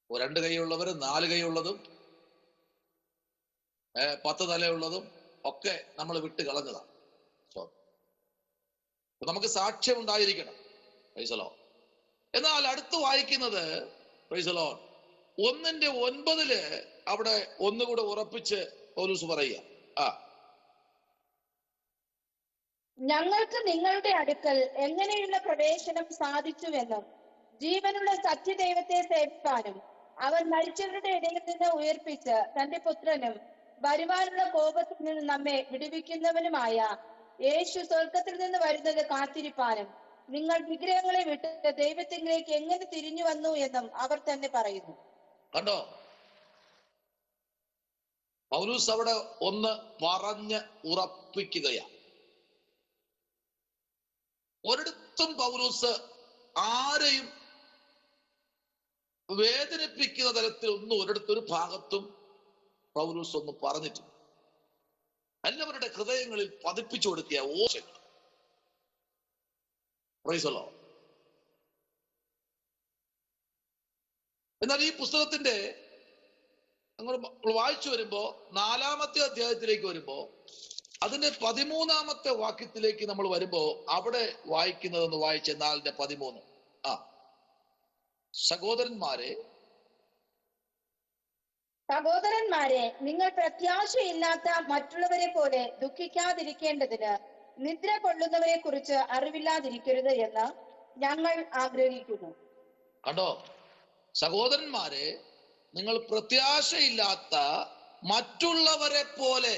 2 കൈയുള്ളവരും 4 കൈയുള്ളതും 10 തലയുള്ളതും ഒക്കെ നമ്മൾ വിട്ട് കളഞ്ഞതാണ്. നമുക്ക് സാക്ഷ്യം ഉണ്ടായിരിക്കണം. എന്നാൽ അടുത്ത് വായിക്കുന്നത് പ്രൈസ് ദി ലോർഡ് 1:9 അവിടെ ഒന്നുകൂടെ ഉറപ്പിച്ച് പൗലോസ് പറയുക, ഞങ്ങൾക്ക് നിങ്ങളുടെ അടുക്കൽ എങ്ങനെയുള്ള പ്രവേശനം സാധിച്ചുവെന്നും ജീവനുള്ള സത്യദൈവത്തെ സേവിക്കാനും അവൻ മരിച്ചവരുടെ ഇടയിൽ നിന്ന് ഉയർപ്പിച്ച് തന്റെ പുത്രനും വരുവാനുള്ള കോപത്തിൽ നിന്ന് നമ്മെ വിടുവിക്കുന്നവനുമായ യേശു സ്വർഗത്തിൽ നിന്ന് വരുന്നത് കാത്തിരിപ്പാനും നിങ്ങൾ വിഗ്രഹങ്ങളെ വിട്ട് ദൈവത്തിലേക്ക് എങ്ങനെ തിരിഞ്ഞു വന്നു എന്നും അവർ തന്നെ പറയുന്നു. കണ്ടോ, പൗലോസ് അവിടെ ഒന്ന് പറഞ്ഞ് ഉറപ്പിക്കുകയാണ്. ഒരിടത്തും പൗലോസ് ആരെയും വേദനിപ്പിക്കുന്ന തരത്തിൽ ഒന്നും ഒരിടത്തൊരു ഭാഗത്തും പൗലോസ് ഒന്നും പറഞ്ഞിട്ടില്ല. എല്ലാവരുടെ ഹൃദയങ്ങളിൽ പതിപ്പിച്ചു കൊടുക്കുക ഓശങ്ങൾ. Price the Lord. എന്നാൽ ഈ പുസ്തകത്തിന്റെ നമ്മൾ വായിച്ചു വരുമ്പോ 4-ാമത്തെ അധ്യായത്തിലേക്ക് വരുമ്പോ അതിന്റെ 13-ാമത്തെ വാക്യത്തിലേക്ക് നമ്മൾ വരുമ്പോ അവിടെ വായിക്കുന്നതെന്ന് വായിച്ച 4:13 സഹോദരന്മാരെ നിങ്ങൾ പ്രത്യാശയില്ലാത്ത മറ്റുള്ളവരെ പോലെ ദുഃഖിക്കാതിരിക്കേണ്ടതിന് നിദ്ര കൊള്ളുന്നവരെ കുറിച്ച് അറിവില്ലാതിരിക്കരുത് എന്ന് ഞങ്ങൾ ആഗ്രഹിക്കുന്നു. കണ്ടോ, സഹോദരന്മാരെ നിങ്ങൾ പ്രത്യാശയില്ലാത്ത മറ്റുള്ളവരെ പോലെ.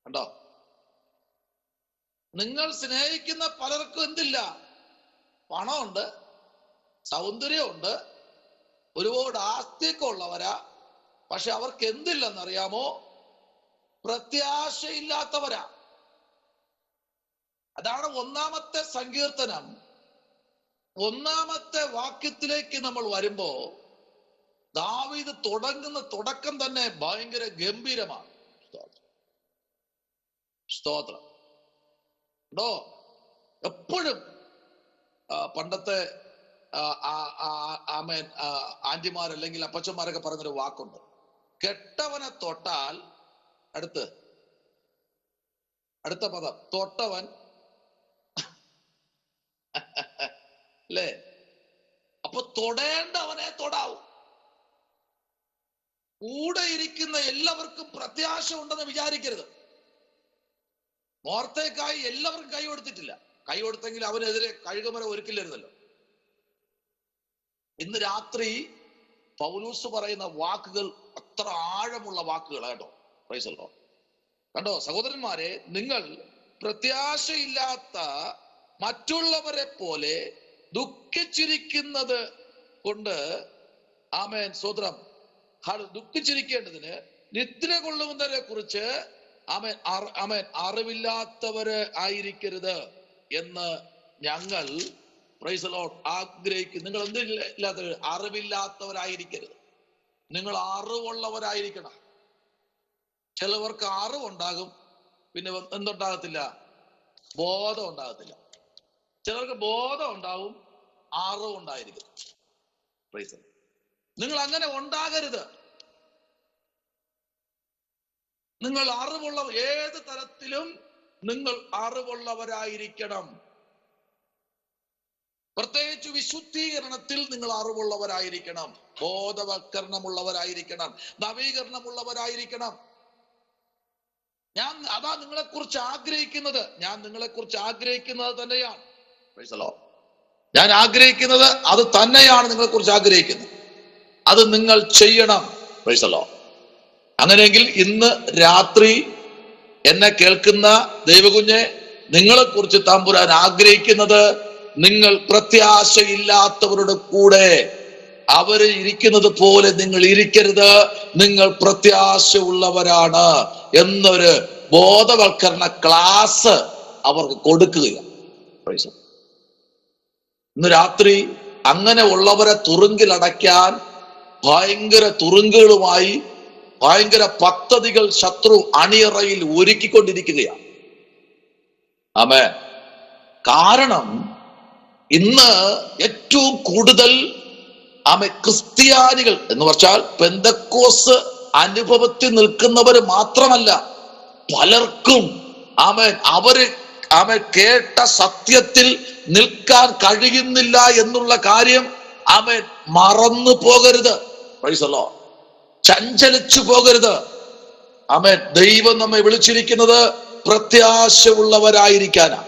കണ്ടോ, നിങ്ങൾ സ്നേഹിക്കുന്ന പലർക്കും എന്തില്ല? പണമുണ്ട്, സൗന്ദര്യമുണ്ട്, ഒരുപാട് ആസ്തിയൊക്കെ ഉള്ളവരാ. പക്ഷെ അവർക്ക് എന്തില്ലെന്നറിയാമോ? പ്രത്യാശയില്ലാത്തവരാ. അതാണ് 1-ാമത്തെ സങ്കീർത്തനം 1-ാമത്തെ വാക്യത്തിലേക്ക് നമ്മൾ വരുമ്പോ ദാവീദ് തുടങ്ങുന്ന തുടക്കം തന്നെ ഭയങ്കര ഗംഭീരമാണ്. സ്തോത്രം. ണ്ടോ, എപ്പോഴും പണ്ടത്തെ ആന്റിമാർ അല്ലെങ്കിൽ അപ്പച്ചന്മാരൊക്കെ പറഞ്ഞൊരു വാക്കുണ്ട്, കെട്ടവനെ തൊട്ടാൽ അടുത്ത പദം തൊട്ടവൻ അല്ലേ? അപ്പൊ തൊടേണ്ടവനെ തൊടാവൂ. കൂടെ ഇരിക്കുന്ന എല്ലാവർക്കും പ്രത്യാശ ഉണ്ടെന്ന് വിചാരിക്കരുത്. മോർത്തേക്കായി എല്ലാവർക്കും കൈ കൊടുത്തിട്ടില്ല. കൈ കൊടുത്തെങ്കിൽ അവനെതിരെ കഴുകുമരം ഒരുക്കില്ലായിരുന്നല്ലോ. ഇന്ന് രാത്രി പൗലോസ് പറയുന്ന വാക്കുകൾ അത്ര ആഴമുള്ള വാക്കുകൾ കേട്ടോ. Price the Lord. കണ്ടോ, സഹോദരന്മാരെ നിങ്ങൾ പ്രത്യാശയില്ലാത്ത മറ്റുള്ളവരെ പോലെ ദുഃഖിച്ചിരിക്കുന്നത് കൊണ്ട് ആമേൻ സ്തോത്രം ദുഃഖിച്ചിരിക്കേണ്ടതിന് നിദ്ര കൊള്ളുന്നവരെ കുറിച്ച് ആമേൻ അറിവില്ലാത്തവര് ആയിരിക്കരുത് എന്ന് ഞങ്ങൾ പ്രൈസ് ദി ലോർഡ് ആഗ്രഹിക്കുന്നു. നിങ്ങൾ എന്തില്ലാത്തവർ? അറിവില്ലാത്തവരായിരിക്കരുത്. നിങ്ങൾ അറിവുള്ളവരായിരിക്കണം. ചിലവർക്ക് അറിവുണ്ടാകും, പിന്നെ എന്തുണ്ടാകത്തില്ല? ബോധം ഉണ്ടാകത്തില്ല. ചിലർക്ക് ബോധം ഉണ്ടാവും, അറിവുണ്ടായിരിക്കും. പ്രൈസ്. നിങ്ങൾ അങ്ങനെ ഉണ്ടാകരുത്. നിങ്ങൾ അറിവുള്ള ഏത് തരത്തിലും നിങ്ങൾ അറിവുള്ളവരായിരിക്കണം. പ്രത്യേകിച്ച് വിശുദ്ധീകരണത്തിൽ നിങ്ങൾ അറിവുള്ളവരായിരിക്കണം, ബോധവൽക്കരണമുള്ളവരായിരിക്കണം, നവീകരണമുള്ളവരായിരിക്കണം. അതാ നിങ്ങളെക്കുറിച്ച് ആഗ്രഹിക്കുന്നത്. ഞാൻ നിങ്ങളെക്കുറിച്ച് ആഗ്രഹിക്കുന്നത് തന്നെയാണ്. ഞാൻ ആഗ്രഹിക്കുന്നത് അത് തന്നെയാണ് നിങ്ങളെക്കുറിച്ച് ആഗ്രഹിക്കുന്നത്. അത് നിങ്ങൾ ചെയ്യണം. Price the Lord. അങ്ങനെയെങ്കിൽ ഇന്ന് രാത്രി എന്നെ കേൾക്കുന്ന ദൈവകുഞ്ഞെ, നിങ്ങളെക്കുറിച്ച് തമ്പുരാൻ ആഗ്രഹിക്കുന്നത് നിങ്ങൾ പ്രത്യാശയില്ലാത്തവരുടെ കൂടെ അവര് ഇരിക്കുന്നത് പോലെ നിങ്ങൾ ഇരിക്കരുത്. നിങ്ങൾ പ്രത്യാശ ഉള്ളവരാണ് എന്നൊരു ബോധവൽക്കരണ ക്ലാസ് അവർക്ക് കൊടുക്കുകയാണ്. ഇന്ന് രാത്രി അങ്ങനെ ഉള്ളവരെ തുറുങ്കിലടയ്ക്കാൻ ഭയങ്കര തുറുങ്കുകളുമായി ഭയങ്കര പദ്ധതികൾ ശത്രു അണിയറയിൽ ഒരുക്കിക്കൊണ്ടിരിക്കുകയാണ്. ആമേൻ. കാരണം ഇന്ന് ഏറ്റവും കൂടുതൽ ക്രിസ്ത്യാനികൾ എന്ന് പറഞ്ഞാൽ പെന്തക്കോസ് അനുഭവത്തിൽ നിൽക്കുന്നവര് മാത്രമല്ല, പലർക്കും അവര് അവൻ കേട്ട സത്യത്തിൽ നിൽക്കാൻ കഴിയുന്നില്ല എന്നുള്ള കാര്യം അവൻ മറന്നു പോകരുത്. Price the Lord. ചഞ്ചലിച്ചു പോകരുത്. അവൻ ദൈവം നമ്മെ വിളിച്ചിരിക്കുന്നത് പ്രത്യാശ ഉള്ളവരായിരിക്കാനാ.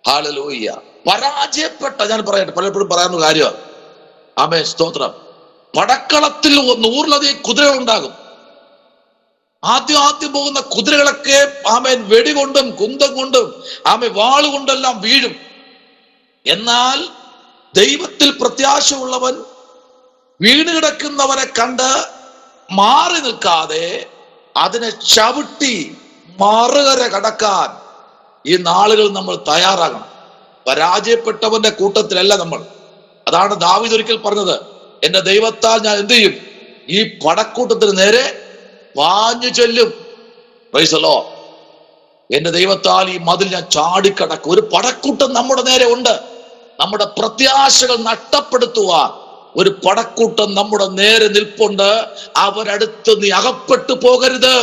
ഹല്ലേലൂയ. പരാജയപ്പെട്ട, ഞാൻ പറയട്ടെ, പലപ്പോഴും പറയാനുള്ള കാര്യമാണ്. ആമേൻ, സ്തോത്രം. പടക്കളത്തിൽ 100-ലധികം കുതിരകളുണ്ടാകും. ആദ്യം പോകുന്ന കുതിരകളൊക്കെ ആമേൻ വെടികൊണ്ടും കുന്തം കൊണ്ടും ആമേൻ വാളുകൊണ്ടെല്ലാം വീഴും. എന്നാൽ ദൈവത്തിൽ പ്രത്യാശ ഉള്ളവൻ വീണ് കിടക്കുന്നവനെ കണ്ട് മാറി നിൽക്കാതെ അതിനെ ചവിട്ടി മറുകര കടക്കാൻ ഈ നാളുകൾ നമ്മൾ തയ്യാറാകണം. പരാജയപ്പെട്ടവന്റെ കൂട്ടത്തിലല്ല നമ്മൾ. അതാണ് ദാവീദ് ഒരിക്കൽ പറഞ്ഞത്, എന്റെ ദൈവത്താൽ ഞാൻ എന്ത് ചെയ്യും? ഈ പടക്കൂട്ടത്തിന് നേരെ പാഞ്ഞു ചെല്ലും. Price the Lord. എന്റെ ദൈവത്താൽ ഈ മതിൽ ഞാൻ ചാടിക്കടക്കും. ഒരു പടക്കൂട്ടം നമ്മുടെ നേരെ ഉണ്ട്. നമ്മുടെ പ്രത്യാശകൾ നഷ്ടപ്പെടുത്തുവാൻ ഒരു പടക്കൂട്ടം നമ്മുടെ നേരെ നിൽപ്പുണ്ട്. അവരടുത്ത് നീ അകപ്പെട്ടു പോകരുത്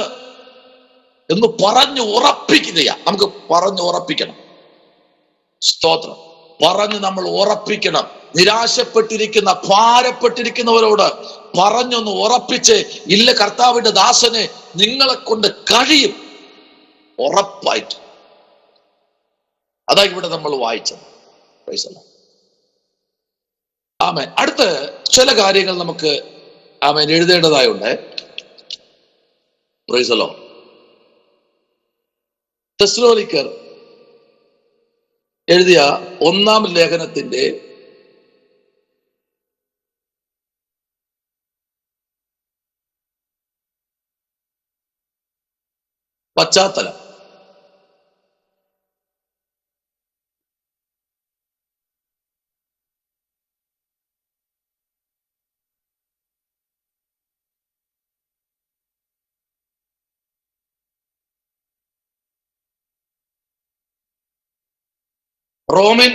എന്ന് പറഞ്ഞു ഉറപ്പിക്കുകയാ. നമുക്ക് പറഞ്ഞു ഉറപ്പിക്കണം. സ്തോത്രം. പറഞ്ഞു നമ്മൾ ഉറപ്പിക്കണം. നിരാശപ്പെട്ടിരിക്കുന്ന, ഭാരപ്പെട്ടിരിക്കുന്നവരോട് പറഞ്ഞൊന്ന് ഉറപ്പിച്ച്, ഇല്ല കർത്താവിന്റെ ദാസനെ, നിങ്ങളെ കൊണ്ട് കഴിയും, ഉറപ്പായിട്ട്. അതാ ഇവിടെ നമ്മൾ വായിച്ചത്. ആമേൻ. അടുത്ത് ചില കാര്യങ്ങൾ നമുക്ക് ആമേൻ എഴുതേണ്ടതായുണ്ട്. Praise the lord. തെസ്സലോനിക്കർ എഴുതിയ 1-ാം ലേഖനത്തിന്റെ പശ്ചാത്തലം. റോമൻ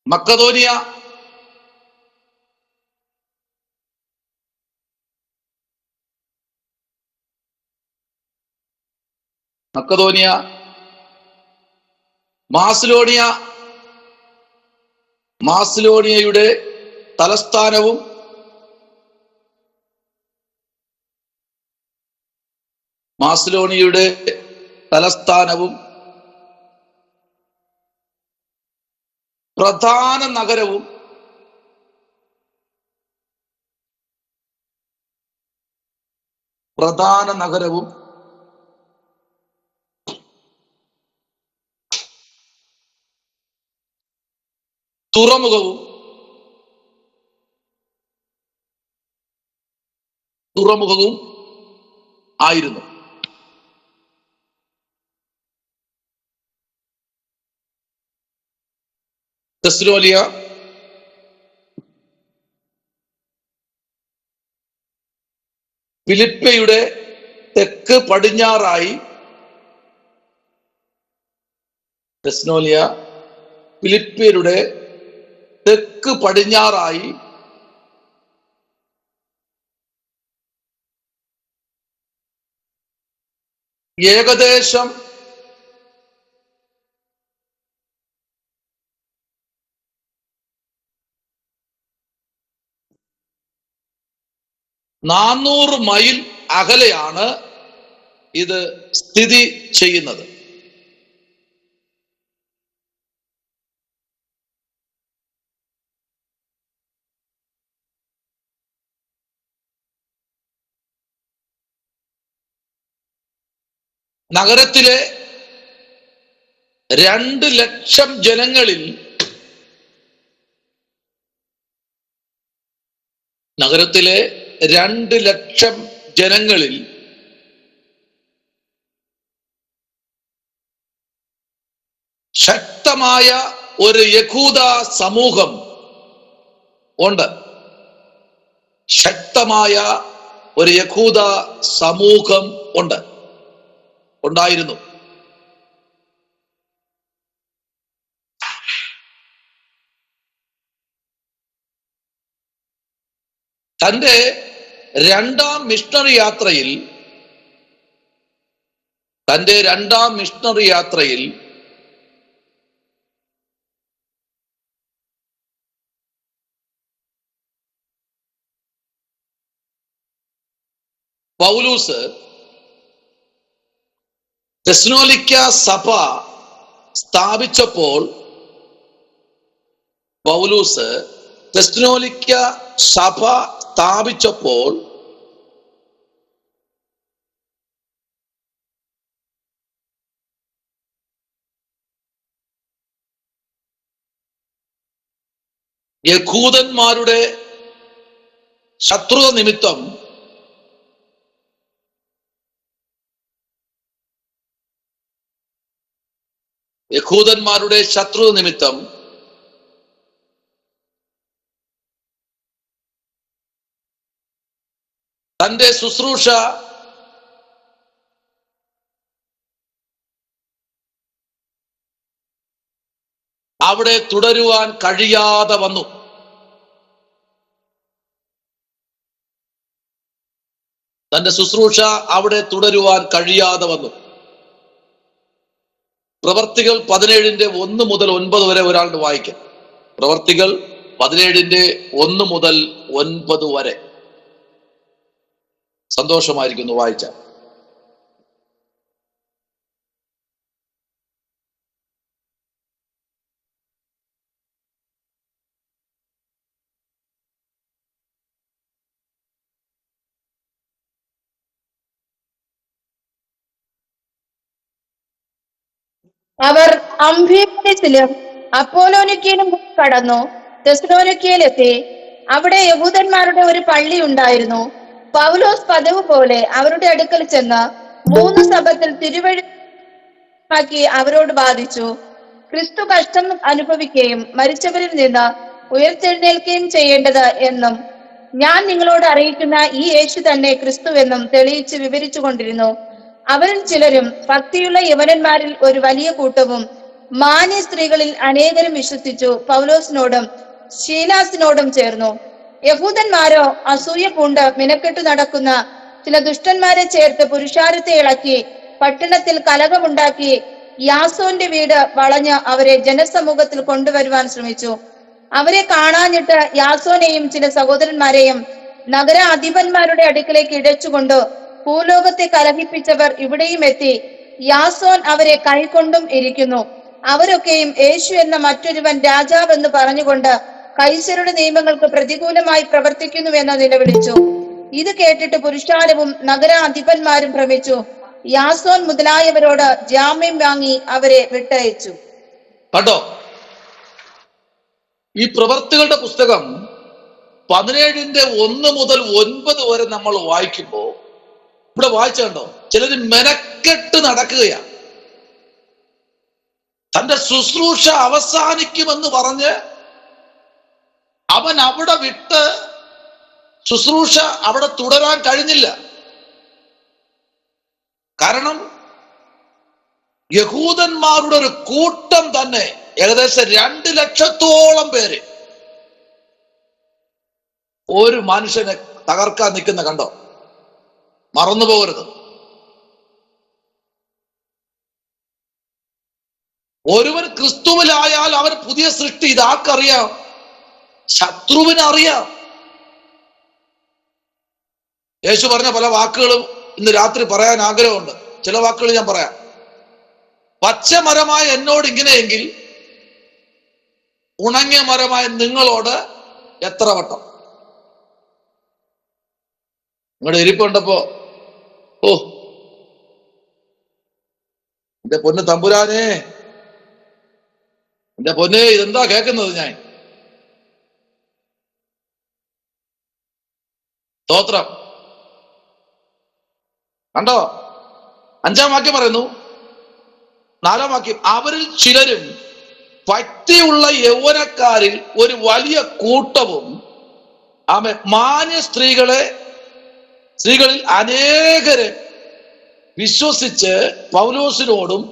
മക്കതോനിയ, മാസിലോണിയയുടെ തലസ്ഥാനവും പ്രധാന നഗരവും തുറമുഖവും ആയിരുന്നു. തെസ്സലോനിയ ഫിലിപ്പയുടെ തെക്ക് പടിഞ്ഞാറായി, ഫിലിപ്പിയരുടെ തെക്ക് പടിഞ്ഞാറായി ഏകദേശം 400 മൈൽ അകലെയാണ് ഇത് സ്ഥിതി ചെയ്യുന്നത്. നഗരത്തിലെ 2 ലക്ഷം ജനങ്ങളിൽ ശക്തമായ ഒരു യഹൂദ സമൂഹം ഉണ്ട്. ഉണ്ടായിരുന്നു. തന്റെ രണ്ടാം മിഷണറി യാത്രയിൽ പൗലൂസ് തെസ്സലോനിക്ക സഭ സ്ഥാപിച്ചപ്പോൾ യഹൂദന്മാരുടെ ശത്രുത നിമിത്തം തന്റെ ശുശ്രൂഷ അവിടെ തുടരുവാൻ കഴിയാതെ വന്നു. പ്രവർത്തികൾ 17:1 മുതൽ 9 വരെ ഒരാളുടെ വായിക്കാം. പ്രവർത്തികൾ 17:1 മുതൽ 9 വരെ. സന്തോഷമായിരിക്കുന്നു വായിച്ച. അവർ അംഫിപൊലിസിലും അപ്പോലോനിക്കയിലും കടന്നു തെസ്സലോനിക്കയിലെത്തി. അവിടെ യഹൂദന്മാരുടെ ഒരു പള്ളി ഉണ്ടായിരുന്നു. പൗലോസ് പതിവ് പോലെ അവരുടെ അടുക്കൽ ചെന്ന് 3 സബത്തിൽ തിരുവഴുത്താക്കി അവരോട് വാദിച്ചു. ക്രിസ്തു കഷ്ടം അനുഭവിക്കുകയും മരിച്ചവരിൽ നിന്ന് ഉയർത്തെഴുന്നേൽക്കുകയും ചെയ്യേണ്ടത് എന്നും ഞാൻ നിങ്ങളോട് അറിയിക്കുന്ന ഈ യേശു തന്നെ ക്രിസ്തുവെന്നും തെളിയിച്ച് വിവരിച്ചു കൊണ്ടിരുന്നു. അവരിൽ ചിലരും ഭക്തിയുള്ള യവനന്മാരിൽ ഒരു വലിയ കൂട്ടവും മാന്യ സ്ത്രീകളിൽ അനേകരും വിശ്വസിച്ചു പൗലോസിനോടും ശീലാസിനോടും ചേർന്നു. യഹൂദന്മാരോ അസൂയ പൂണ്ട് മിനക്കെട്ടു നടക്കുന്ന ചില ദുഷ്ടന്മാരെ ചേർത്ത് പുരുഷാരത്തെ ഇളക്കി പട്ടണത്തിൽ കലഹമുണ്ടാക്കി യാസോന്റെ വീട് വളഞ്ഞ് അവരെ ജനസമൂഹത്തിൽ കൊണ്ടുവരുവാൻ ശ്രമിച്ചു. അവരെ കാണാഞ്ഞിട്ട് യാസോനെയും ചില സഹോദരന്മാരെയും നഗര അധിപന്മാരുടെ അടുക്കലേക്ക് ഇഴച്ചുകൊണ്ട് ഭൂലോകത്തെ കലഹിപ്പിച്ചവർ ഇവിടെയും എത്തി. യാസോൻ അവരെ കൈക്കൊണ്ടും ഇരിക്കുന്നു. അവരൊക്കെയും യേശു എന്ന മറ്റൊരുവൻ രാജാവെന്ന് പറഞ്ഞുകൊണ്ട് കൈസരുടെ നിയമങ്ങൾക്ക് പ്രതികൂലമായി പ്രവർത്തിക്കുന്നുവെന്ന് നിലവിളിച്ചു. ഇത് കേട്ടിട്ട് പുരുഷാരവും നഗര അധിപന്മാരും ഭ്രമിച്ചു. യാസോൻ മുതലായവരോട് ജാമ്യം വാങ്ങി അവരെ വിട്ടയച്ചു. കേട്ടോ, ഈ പ്രവർത്തികളുടെ പുസ്തകം 17:1 മുതൽ 9 വരെ നമ്മൾ വായിക്കുമ്പോ ഇവിടെ വായിച്ചോ, ചിലര് മെനക്കെട്ട് നടക്കുകയാണ്. തന്റെ ശുശ്രൂഷ അവസാനിക്കുമെന്ന് പറഞ്ഞ് അവൻ അവിടെ വിട്ട് ശുശ്രൂഷ അവിടെ തുടരാൻ കഴിഞ്ഞില്ല. കാരണം യഹൂദന്മാരുടെ ഒരു കൂട്ടം തന്നെ ഏകദേശം 2 ലക്ഷത്തോളം പേര് ഒരു മനുഷ്യനെ തകർക്കാൻ നിൽക്കുന്ന കണ്ടോ? മറന്നു പോകരുത്. ഒരുവൻ ക്രിസ്തുവിലായാൽ അവൻ പുതിയ സൃഷ്ടി. ഇതാർക്കറിയാം? ശത്രുവിനറിയാം. യേശു പറഞ്ഞ പല വാക്കുകളും ഇന്ന് രാത്രി പറയാൻ ആഗ്രഹമുണ്ട്. ചില വാക്കുകൾ ഞാൻ പറയാം. പച്ചമരമായ എന്നോട് ഇങ്ങനെയെങ്കിൽ ഉണങ്ങിയ മരമായ നിങ്ങളോട് എത്ര വട്ടം. നിങ്ങളുടെ ഇരിപ്പുണ്ടപ്പോ ഓ എന്റെ പൊന്ന് തമ്പുരാനെ, എന്റെ പൊന്നെ, ഇതെന്താ കേൾക്കുന്നത് ഞാൻ? സ്തോത്രം. കണ്ടോ? 5-ാം വാക്യം പറയുന്നു. 4-ാം വാക്യം, അവരിൽ ചിലരും ഭക്തിയുള്ള യൗവനക്കാരിൽ ഒരു വലിയ കൂട്ടവും മാന്യ സ്ത്രീകളിൽ അനേകരെ വിശ്വസിച്ച് പൗലോസിനോടും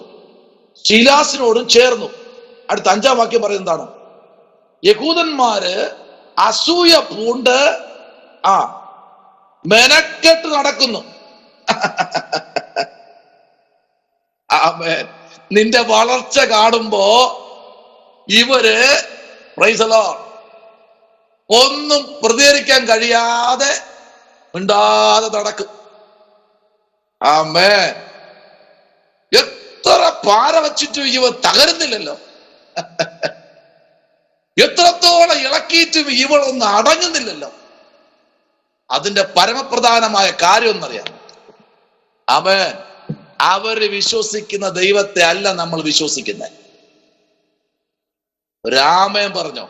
ശീലാസിനോടും ചേർന്നു. അടുത്ത 5-ാം വാക്യം പറയുന്നതാണ്, യഹൂദന്മാര് അസൂയ പൂണ്ട് ആ മെനക്കെട്ട് നടക്കുന്നു. ആമേൻ. നിന്റെ വളർച്ച കാണുമ്പോ ഇവര് പ്രൈസ് ദി ലോർഡ് ഒന്നും പ്രതികരിക്കാൻ കഴിയാതെ മിണ്ടാതെ നടക്കും. ആമേൻ. എത്ര പാര വച്ചിട്ടും ഇവ തകരുന്നില്ലല്ലോ. എത്രത്തോളം ഇളക്കിയിട്ടും ഇവളൊന്നും അടങ്ങുന്നില്ലല്ലോ. അതിന്റെ പരമപ്രധാനമായ കാര്യം എന്നറിയാം. ആമേൻ. അവര് വിശ്വസിക്കുന്ന ദൈവത്തെ അല്ല നമ്മൾ വിശ്വസിക്കുന്നത്. രാമൻ പറഞ്ഞോ,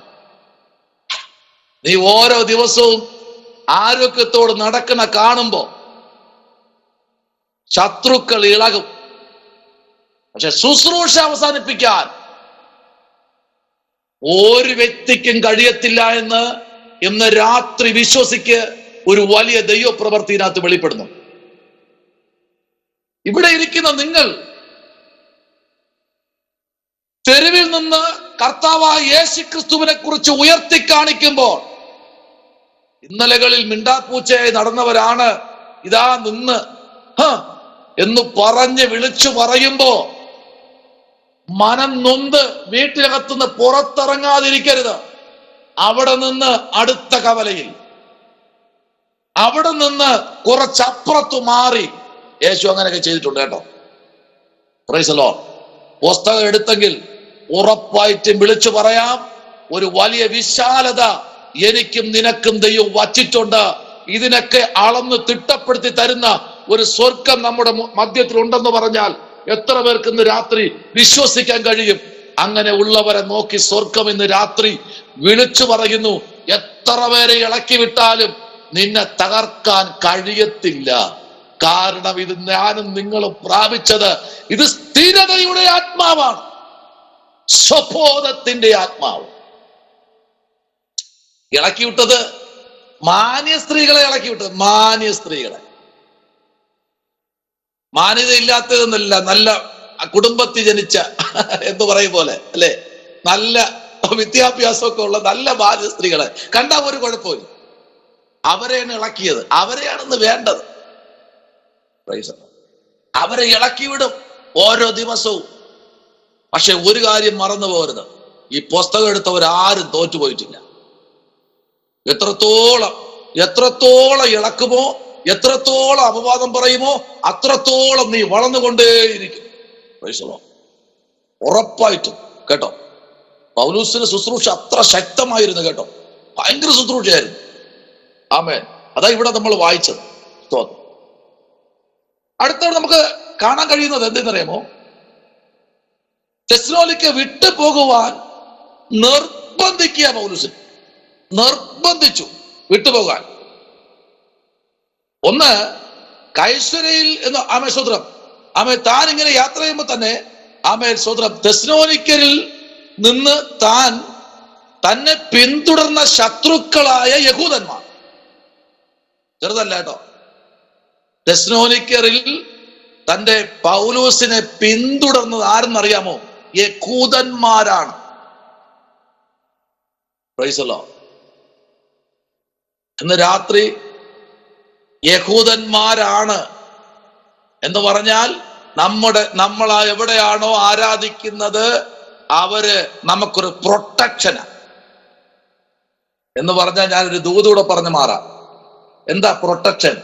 നീ ഓരോ ദിവസവും ആരോഗ്യത്തോട് നടക്കുന്ന കാണുമ്പോ ശത്രുക്കൾ ഇളകും. പക്ഷെ ശുശ്രൂഷ അവസാനിപ്പിക്കാൻ ഒരു വ്യക്തിക്കും കഴിയത്തില്ല എന്ന് ഇന്ന് രാത്രി വിശ്വസിക്ക് ഒരു വലിയ ദൈവപ്രവൃത്തിനകത്ത് വെളിപ്പെടുന്നു. ഇവിടെ ഇരിക്കുന്ന നിങ്ങൾ തെരുവിൽ നിന്ന് കർത്താവായ യേശുക്രിസ്തുവിനെ കുറിച്ച് ഉയർത്തി കാണിക്കുമ്പോൾ ഇന്നലകളിൽ മിണ്ടാപ്പൂച്ചയായി നടന്നവരാണ് ഇതാ നിന്ന് എന്ന് പറഞ്ഞ് വിളിച്ചു പറയുമ്പോ മനം നൊന്ത് വീട്ടിനകത്തുനിന്ന് പുറത്തിറങ്ങാതിരിക്കരുത്. അവിടെ നിന്ന് അടുത്ത കവലയിൽ, അവിടെ നിന്ന് കുറച്ചപ്പുറത്തു മാറി. യേശു അങ്ങനെയൊക്കെ ചെയ്തിട്ടുണ്ട് കേട്ടോ. Price the Lord. പുസ്തകം എടുത്തെങ്കിൽ ഉറപ്പായിട്ടും വിളിച്ചു പറയാം, ഒരു വലിയ വിശാലത എനിക്കും നിനക്കും ദൈവം വച്ചിട്ടുണ്ട്. ഇതിനൊക്കെ അളന്ന് തിട്ടപ്പെടുത്തി തരുന്ന ഒരു സ്വർഗം നമ്മുടെ മധ്യത്തിൽ ഉണ്ടെന്ന് പറഞ്ഞാൽ എത്ര പേർക്ക് ഇന്ന് രാത്രി വിശ്വസിക്കാൻ കഴിയും? അങ്ങനെ ഉള്ളവരെ നോക്കി സ്വർഗം ഇന്ന് രാത്രി വിളിച്ചു പറയുന്നു, എത്ര പേരെ ഇളക്കി വിട്ടാലും നിന്നെ തകർക്കാൻ കഴിയത്തില്ല. കാരണം ഇത് ഞാനും നിങ്ങളും പ്രാപിച്ചത് ഇത് സ്ഥിരതയുടെ ആത്മാവാണ്, സ്വബോധത്തിന്റെ ആത്മാവ്. ഇളക്കി വിട്ടത് മാന്യ സ്ത്രീകളെ ഇളക്കി വിട്ടത്, മാന്യ സ്ത്രീകളെ. മാന്യത ഇല്ലാത്തതെന്നല്ല, നല്ല കുടുംബത്തിൽ ജനിച്ച എന്ന് പറയും പോലെ അല്ലെ, നല്ല വിദ്യാഭ്യാസമൊക്കെ ഉള്ള നല്ല മാന്യ സ്ത്രീകളെ കണ്ടാൽ ഒരു കുഴപ്പമില്ല. അവരെയാണ് ഇളക്കിയത്, അവരെയാണെന്ന് വേണ്ടത്. അവരെ ഇളക്കി വിടും ഓരോ ദിവസവും. പക്ഷെ ഒരു കാര്യം മറന്നു പോകരുത്, ഈ പുസ്തകം എടുത്തവരാരും തോറ്റുപോയിട്ടില്ല. എത്രത്തോളം ഇളക്കുമോ, എത്രത്തോളം അപവാദം പറയുമോ, അത്രത്തോളം നീ വളർന്നുകൊണ്ടേയിരിക്കും. ഉറപ്പായിട്ടും കേട്ടോ. പൗലൂസിന്റെ ശുശ്രൂഷ അത്ര ശക്തമായിരുന്നു കേട്ടോ, ഭയങ്കര ശുശ്രൂഷയായിരുന്നു. ആമേൻ. അതാ ഇവിടെ നമ്മൾ വായിച്ചത്. അടുത്തവിടെ നമുക്ക് കാണാൻ കഴിയുന്നത് എന്തെന്നറിയാമോ? തെസ്സലോനിക്ക വിട്ടു പോകുവാൻ നിർബന്ധിക്കുക. പൗലൂസിന് നിർബന്ധിച്ചു വിട്ടുപോകാൻ. ഒന്ന് കൈസരയിൽ എന്ന് ആമേ സ്വത്രം, ആമേ താൻ ഇങ്ങനെ യാത്ര ചെയ്യുമ്പോൾ തന്നെ ആമേ സ്വത്രം തെസ്സലോനിക്കരിൽ നിന്ന് തന്നെ പിന്തുടർന്ന ശത്രുക്കളായ യഹൂദന്മാർ, ചെറുതല്ല കേട്ടോ. തെസ്സലോനിക്കരിൽ തന്റെ പൗലോസിനെ പിന്തുടർന്നത് ആരെന്നറിയാമോ? യഹൂദന്മാരാണ്. Praise the lord. ഇന്ന് രാത്രി യഹൂദന്മാരാണ് എന്ന് പറഞ്ഞാൽ നമ്മൾ എവിടെയാണോ ആരാധിക്കുന്നത് അവര് നമുക്കൊരു പ്രൊട്ടക്ഷനാ എന്ന് പറഞ്ഞാൽ ഞാനൊരു ദൂതൂടെ പറഞ്ഞു മാറാം. എന്താ പ്രൊട്ടക്ഷൻ?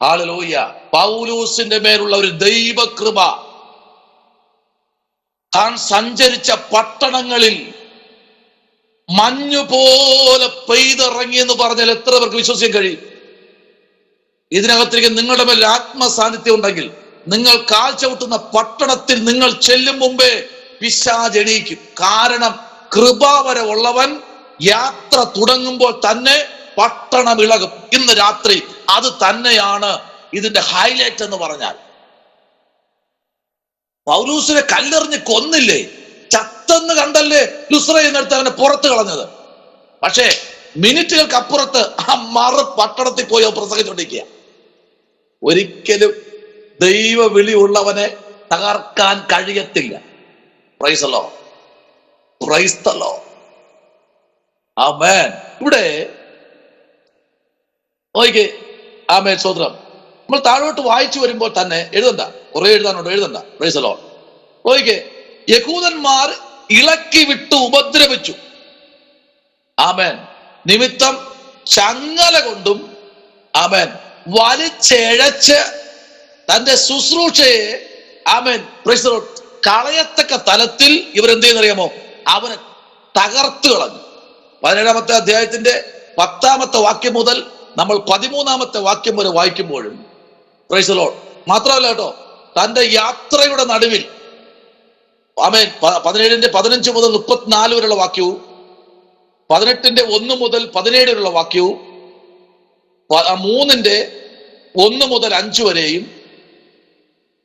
ഹല്ലേലൂയ. പൗലൂസിന്റെ മേലുള്ള ഒരു ദൈവകൃപ. താൻ സഞ്ചരിച്ച പട്ടണങ്ങളിൽ മഞ്ഞുപോലെ പെയ്തിറങ്ങി എന്ന് പറഞ്ഞാൽ എത്ര പേർക്ക് വിശ്വസിക്കാൻ കഴിയും? ഇതിനകത്തേക്ക് നിങ്ങളുടെ മേൽ ആത്മസാന്നിധ്യം ഉണ്ടെങ്കിൽ നിങ്ങൾ കാൽ ചവിട്ടുന്ന പട്ടണത്തിൽ നിങ്ങൾ ചെല്ലും മുമ്പേ പിശാച് എണീക്കും. കാരണം കൃപാവര ഉള്ളവൻ യാത്ര തുടങ്ങുമ്പോൾ തന്നെ പട്ടണം ഇളകും. ഇന്ന് രാത്രി അത് തന്നെയാണ് ഇതിന്റെ ഹൈലൈറ്റ് എന്ന് പറഞ്ഞാൽ. പൗലൂസിനെ കല്ലെറിഞ്ഞ് കൊന്നില്ലേ, ചത്തെന്ന് കണ്ടല്ലേ ലുസ്രയെന്നെടുത്ത് അവനെ പുറത്ത് കളഞ്ഞത്. പക്ഷേ മിനിറ്റുകൾക്ക് അപ്പുറത്ത് ആ പട്ടണത്തിൽ പോയി പ്രസംഗിച്ചുകൊണ്ടിരിക്കുക. ഒരിക്കലും ദൈവ വിളി ഉള്ളവനെ തകർക്കാൻ കഴിയത്തില്ല. Praise the lord. Praise the lord. ആമേൻ. ഇവിടെ നോക്കിക്കേ. ആമേൻ, സ്തോത്രം. നമ്മൾ താഴോട്ട് വായിച്ചു വരുമ്പോൾ തന്നെ എഴുതണ്ട, കുറെ എഴുതാനുണ്ടോ, എഴുതണ്ട. Praise the lord. നോക്കിക്കേ, യഹൂദന്മാർ ഇളക്കി വിട്ട് ഉപദ്രവിച്ചു. ആമേൻ. നിമിത്തം ചങ്ങല കൊണ്ടും ആമേൻ വലിച്ചെഴച്ച് തന്റെ ശുശ്രൂഷയെ ആമേൻ പ്രൈസ് ദി ലോർഡ് കളയത്തക്ക തലത്തിൽ ഇവരെന്ത് ചെയ്യുന്നറിയാമോ? അവനെ തകർത്ത് കളഞ്ഞു. 17-ാമത്തെ അധ്യായത്തിന്റെ 10-ാമത്തെ വാക്യം മുതൽ നമ്മൾ 13-ാമത്തെ വാക്യം വരെ വായിക്കുമ്പോഴും പ്രൈസ് ദി ലോർഡ് മാത്രമല്ല കേട്ടോ, തന്റെ യാത്രയുടെ നടുവിൽ ആമേൻ 17-ന്റെ 15 മുതൽ 34 വരെയുള്ള വാക്യവും 18-ന്റെ 1 മുതൽ 17 വരെയുള്ള വാക്യവും 3-ന്റെ 1 മുതൽ 5 വരെയും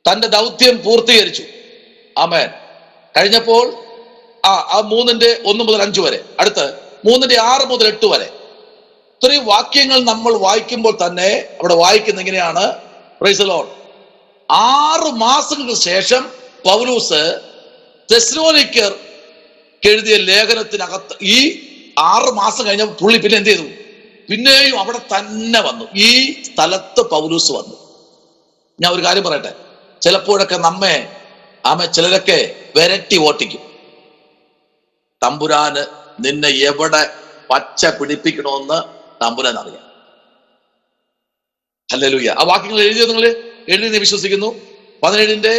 തന്റെ ദൗത്യം പൂർത്തീകരിച്ചു. ആമേൻ. കഴിഞ്ഞപ്പോൾ 3-ന്റെ 1 മുതൽ 5 വരെ, അടുത്ത് 3-ന്റെ 6 മുതൽ 8 വരെ ഇത്രയും വാക്യങ്ങൾ നമ്മൾ വായിക്കുമ്പോൾ തന്നെ അവിടെ വായിക്കുന്ന ഇങ്ങനെയാണ്. Price the Lord. 6 മാസങ്ങൾക്ക് ശേഷം പൗലോസ് തെസ്സലോനിക്കർ എഴുതിയ ലേഖനത്തിനകത്ത് ഈ 6 മാസം കഴിഞ്ഞ പുള്ളി പിന്നെ എന്ത് ചെയ്തു? പിന്നെയും അവിടെ തന്നെ വന്നു. ഈ സ്ഥലത്ത് പൗലോസ് വന്നു. ഞാൻ ഒരു കാര്യം പറയട്ടെ, ചിലപ്പോഴൊക്കെ ചിലരൊക്കെ വിരട്ടി ഓട്ടിക്കും. തമ്പുരാന് നിന്നെ എവിടെ പച്ച പിടിപ്പിക്കണമെന്ന് തമ്പുരാൻ അറിയാം. ഹല്ലേലൂയ. ആ വാക്യങ്ങൾ എഴുതിയോ? നിങ്ങൾ എഴുതി വിശ്വസിക്കുന്നു. 17-ന്റെ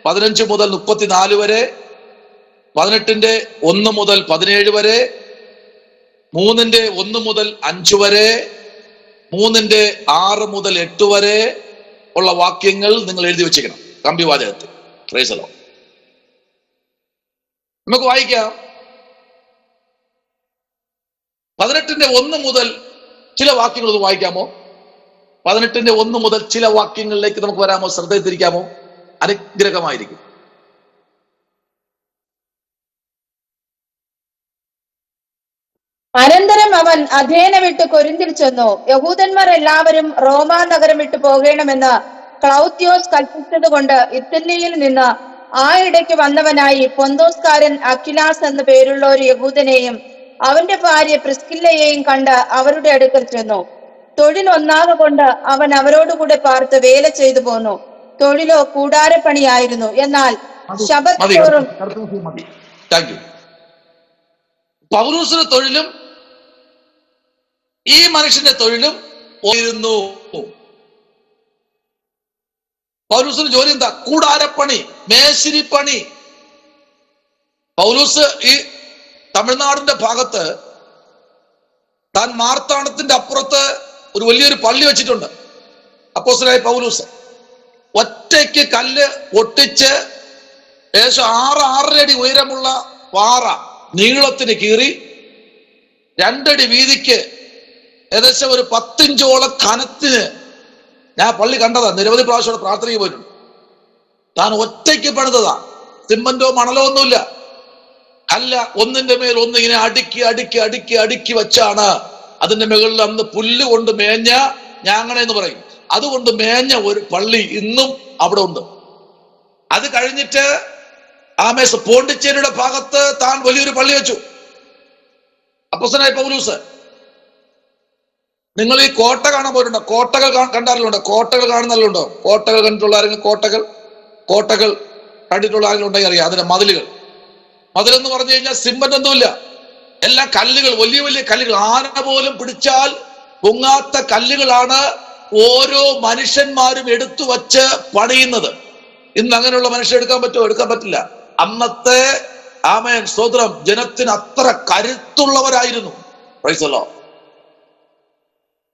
15 മുതൽ 34 വരെ, 18-ന്റെ 1 മുതൽ 17 വരെ, 3-ന്റെ 1 മുതൽ 5 വരെ, 3-ന്റെ 6 മുതൽ 8 വരെ ഉള്ള വാക്യങ്ങൾ നിങ്ങൾ എഴുതി വെച്ചിരിക്കണം കമ്പിവാചകത്തിൽ. Price the Lord. നമുക്ക് വായിക്കാം. 18-ന്റെ 1 മുതൽ ചില വാക്യങ്ങൾ ഒന്ന് വായിക്കാമോ? 18-ന്റെ 1 മുതൽ ചില വാക്യങ്ങളിലേക്ക് നമുക്ക് വരാമോ? ശ്രദ്ധയിൽ തിരിക്കാമോ? അനുഗ്രഹമായിരിക്കും. അനന്തരം അവൻ അഥേന വിട്ട് കൊരിന്തിൽ ചെന്നു. യഹൂദന്മാർ എല്ലാവരും റോമാ നഗരം വിട്ടു പോകണമെന്ന് ക്ലൗദ്യോസ് കൽപ്പിച്ചത് കൊണ്ട് ഇറ്റലിയിൽ നിന്ന് ആ ഇടയ്ക്ക് വന്നവനായി പൊന്തോസ്കാരൻ അക്വിലാസ് എന്നു പേരുള്ള ഒരു യഹൂദനെയും അവന്റെ ഭാര്യ പ്രിസ്കില്ലയെയും കണ്ട് അവരുടെ അടുക്കൽ ചെന്നു. തൊഴിൽ ഒന്നാകെ കൊണ്ട് അവൻ അവരോടുകൂടെ പാർത്ത് വേല ചെയ്തു പോന്നു. തൊഴിലോ കൂടാരപ്പണിയായിരുന്നു. എന്നാൽ ശബത്തോറും പൗലോസിന്റെ തൊഴിലും ഈ മനുഷ്യന്റെ തൊഴിലും പോയിരുന്നു. പൗലോസിന്റെ ജോലി എന്താ? കൂടാരപ്പണി, മേശിരിപ്പണി. പൗലോസ് ഈ തമിഴ്നാടിന്റെ ഭാഗത്ത് താൻ മാർത്താണ്ഡത്തിന്റെ അപ്പുറത്ത് ഒരു വലിയൊരു പള്ളി വെച്ചിട്ടുണ്ട്. അപ്പോസ്തലനായ പൗലോസ് ഒറ്റയ്ക്ക് കല്ല് പൊട്ടിച്ച് ഏകദേശം 6-6.5 അടി ഉയരമുള്ള പാറ നീളത്തിന് കീറി 2 അടി വീതിക്ക് ഏകദേശം ഒരു 10 ഇഞ്ചോളം കനത്തിന്, ഞാൻ പള്ളി കണ്ടതാ, നിരവധി പ്രാവശ്യം പ്രാർത്ഥനയ്ക്ക് പോയിട്ടുണ്ട്. താൻ ഒറ്റയ്ക്ക് പണിതതാ. സിമന്റോ മണലോ ഒന്നുമില്ല. അല്ല, ഒന്നിന്റെ മേൽ ഒന്ന് ഇങ്ങനെ അടുക്കി അടുക്കി അടുക്കി അടുക്കി വെച്ചാണ്. അതിന്റെ മുകളിൽ അന്ന് പുല്ല് കൊണ്ട് മേഞ്ഞ ഞാങ്ങണ എന്ന് പറയും, അതുകൊണ്ട് മേഞ്ഞ ഒരു പള്ളി ഇന്നും അവിടെ ഉണ്ട്. അത് കഴിഞ്ഞിട്ട് പോണ്ടിച്ചേരിയുടെ ഭാഗത്ത് താൻ വലിയൊരു പള്ളി വെച്ചു. അപ്പോസ്തലനായ പൗലോസ്. നിങ്ങൾ ഈ കോട്ട കാണാൻ പോയിട്ടുണ്ടോ? കോട്ടകൾ കണ്ടാറിലുണ്ടോ? കോട്ടകൾ കാണുന്നല്ലോ? കോട്ടകൾ കണ്ടിട്ടുള്ള ആരെങ്കിലും? കോട്ടകൾ കണ്ടിട്ടുള്ള ആരെങ്കിലും ഉണ്ടെങ്കിൽ അറിയാം. അതിന്റെ മതിലെന്ന് പറഞ്ഞു കഴിഞ്ഞാൽ സിമന്റ് ഒന്നുമില്ല, എല്ലാം കല്ലുകൾ, വലിയ വലിയ കല്ലുകൾ. ആന പോലും പിടിച്ചാൽ പൊങ്ങാത്ത കല്ലുകളാണ് ഓരോ മനുഷ്യന്മാരും എടുത്തു വച്ച് പണിയുന്നത്. ഇന്ന് അങ്ങനെയുള്ള മനുഷ്യർ എടുക്കാൻ പറ്റുമോ? എടുക്കാൻ പറ്റില്ല. അന്നത്തെ ആമേൻ സ്തോത്രം ജനത്തിന് അത്ര കരുത്തുള്ളവരായിരുന്നു. Praise the lord.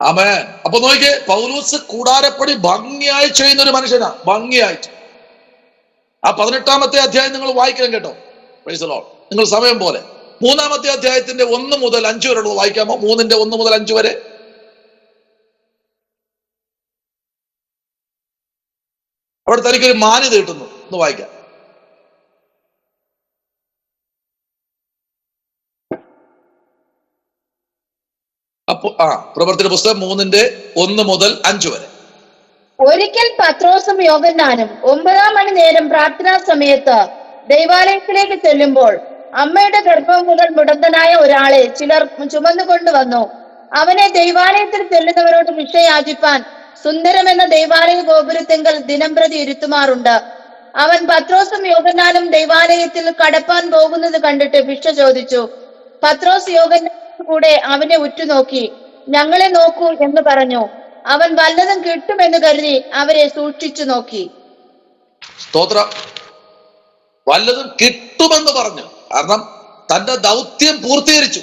ആമേൻ. അപ്പൊ നോക്കിയേ, പൗലോസ് കൂടാരപ്പണി ഭംഗിയായി ചെയ്യുന്ന ഒരു മനുഷ്യനാ. ഭംഗിയായിട്ട് ആ 18-ാമത്തെ അധ്യായം നിങ്ങൾ വായിക്കണം കേട്ടോ. Price the Lord. നിങ്ങൾ സമയം പോലെ 3-ാമത്തെ അധ്യായത്തിന്റെ 1 മുതൽ 5 വരെ ഉള്ളത് വായിക്കാമോ? 3-ന്റെ 1 മുതൽ 5 വരെ. അവിടെ തനിക്കൊരു മാന്യത കിട്ടുന്നു. ഒന്ന് വായിക്കാം. അപ്പൊ പ്രവർത്തന പുസ്തകം 3-ന്റെ 1 മുതൽ 5 വരെ. ഒരിക്കൽ പത്രോസും യോഹന്നാനും 9-ാം മണി നേരം പ്രാർത്ഥനാ സമയത്ത് ദൈവാലയത്തിലേക്ക് ചെല്ലുമ്പോൾ അമ്മയുടെ ഗർഭം മുതൽ മുടന്തനായ ഒരാളെ ചിലർ ചുമന്നുകൊണ്ടുവന്നു. അവനെ ദൈവാലയത്തിൽ ചെല്ലുന്നവരോട് ഭിക്ഷ യാചിപ്പാൻ സുന്ദരമെന്ന ദൈവാലയ ഗോപുരത്തിങ്കൽ ദിനംപ്രതി ഇരുത്തുമാറുണ്ട്. അവൻ പത്രോസും യോഹന്നാനും ദൈവാലയത്തിൽ കടപ്പാൻ പോകുന്നത് കണ്ടിട്ട് ഭിക്ഷ ചോദിച്ചു. പത്രോസ് യോഹന്നാനും കൂടെ അവനെ ഉറ്റുനോക്കി, ഞങ്ങളെ നോക്കൂ എന്ന് പറഞ്ഞു. അവൻ വല്ലതും കിട്ടുമെന്ന് കരുതി അവരെ സൂക്ഷിച്ചു നോക്കി. സ്തോത്രം. വല്ലതും കിട്ടുമെന്ന് പറഞ്ഞു. കാരണം തന്റെ ദൗത്യം പൂർത്തീകരിച്ചു.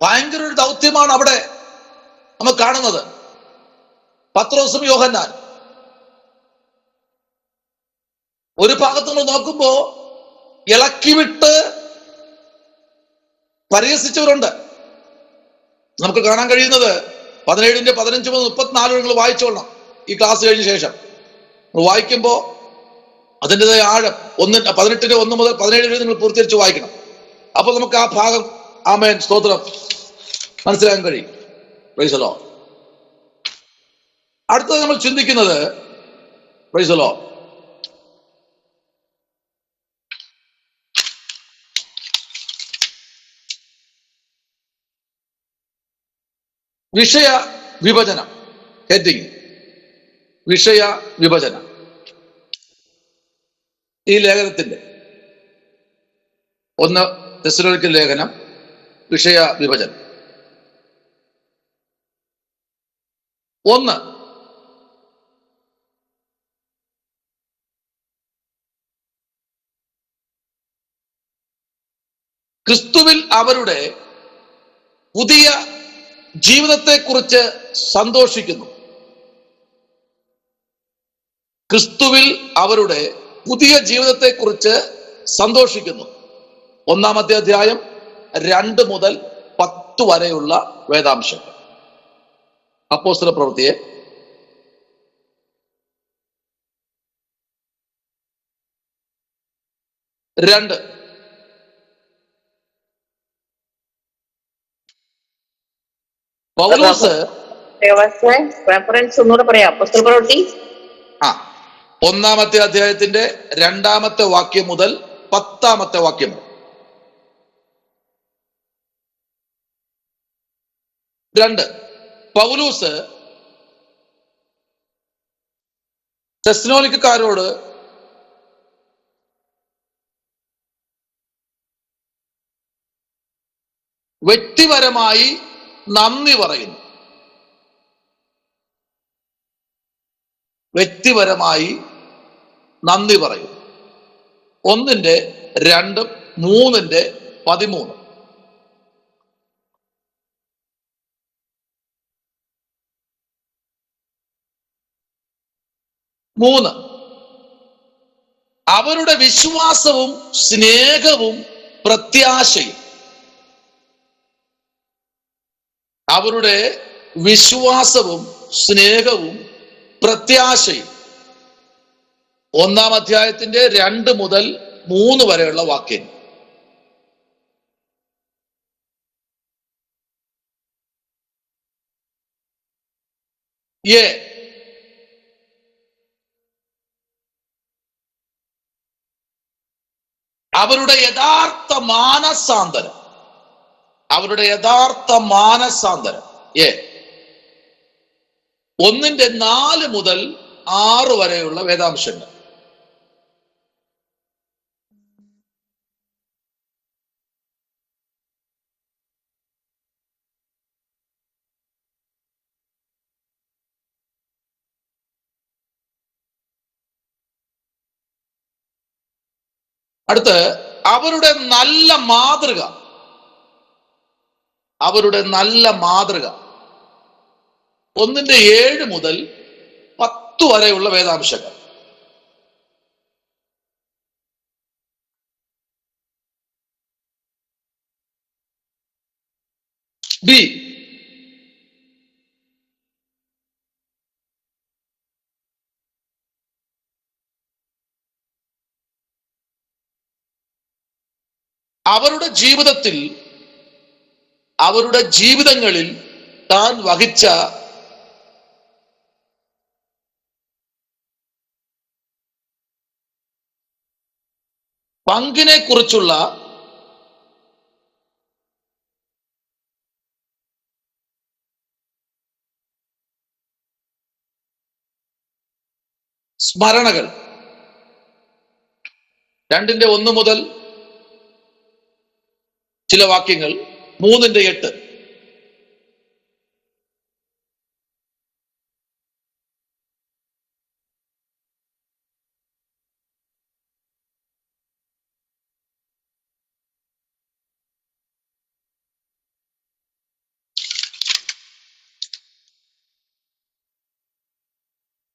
ഭയങ്കര ഒരു ദൗത്യമാണ് അവിടെ നമ്മൾ കാണുന്നത്. പത്രോസും യോഹന്നാൻ ഒരു ഭാഗത്ത് നമ്മൾ നോക്കുമ്പോ ഇളക്കിവിട്ട് പരിഹസിച്ചവരുണ്ട്. നമുക്ക് കാണാൻ കഴിയുന്നത് 17-15-34 നിങ്ങൾ വായിച്ചോളണം. ഈ ക്ലാസ് കഴിഞ്ഞ ശേഷം വായിക്കുമ്പോ അതിൻ്റെതായ ആഴം 18-1 മുതൽ 17 വരെ നിങ്ങൾ പൂർത്തീകരിച്ച് വായിക്കണം. അപ്പൊ നമുക്ക് ആ ഭാഗം, ആമേൻ, സ്തോത്രം, മനസ്സിലാക്കാൻ കഴിയും. Price the Lord. അടുത്തത് നമ്മൾ ചിന്തിക്കുന്നത്, പ്രൈസ് ദി ലോർഡ്, വിഷയ വിഭജനം. ഹെഡിങ് വിഷയ വിഭജനം. ഈ ലേഖനത്തിന്റെ 1 തെസ്സലോനിക്കർ ലേഖനം വിഷയ വിഭജനം. 1, ക്രിസ്തുവിൽ അവരുടെ പുതിയ ജീവിതത്തെക്കുറിച്ച് സന്തോഷിക്കുന്നു. ക്രിസ്തുവിൽ അവരുടെ പുതിയ ജീവിതത്തെക്കുറിച്ച് സന്തോഷിക്കുന്നു. 1-ാമത്തെ അധ്യായം 2 മുതൽ 10 വരെയുള്ള വേദാംശങ്ങൾ. അപ്പോസ്തല പ്രവൃത്തിയെ 2. പൗലോസ് റെഫറൻസ് ഒന്നുകൂടെ പറയാം. അപ്പോസ്തല പ്രവൃത്തി 1-ാമത്തെ അധ്യായത്തിന്റെ 2-ാമത്തെ വാക്യം മുതൽ 10-ാമത്തെ വാക്യം വരെ. 2. പൗലോസ് തെസ്സലോനിക്കക്കാരോട് വ്യക്തിപരമായി നന്ദി പറയുന്നു. വ്യക്തിപരമായി നന്ദി പറയും. 1-2-3-13. മൂന്ന്, അവരുടെ വിശ്വാസവും സ്നേഹവും പ്രത്യാശയും. അവരുടെ വിശ്വാസവും സ്നേഹവും പ്രത്യാശയും. 1-ാം അധ്യായത്തിന്റെ 2 മുതൽ 3 വരെയുള്ള വാക്യം. അവരുടെ യഥാർത്ഥ മാനസാന്തരം. അവരുടെ യഥാർത്ഥ മാനസാന്തരം. 1-4 മുതൽ 6 വരെയുള്ള വേദാംശങ്ങൾ. അടുത്ത് അവരുടെ നല്ല മാതൃക. അവരുടെ നല്ല മാതൃക. 1-7 മുതൽ 10 വരെയുള്ള വേദാംശങ്ങൾ. ബി, അവരുടെ ജീവിതങ്ങളിൽ താൻ വഹിച്ച പങ്കിനെ കുറിച്ചുള്ള സ്മരണകൾ 2:1 മുതൽ ചില വാക്യങ്ങൾ 3:8.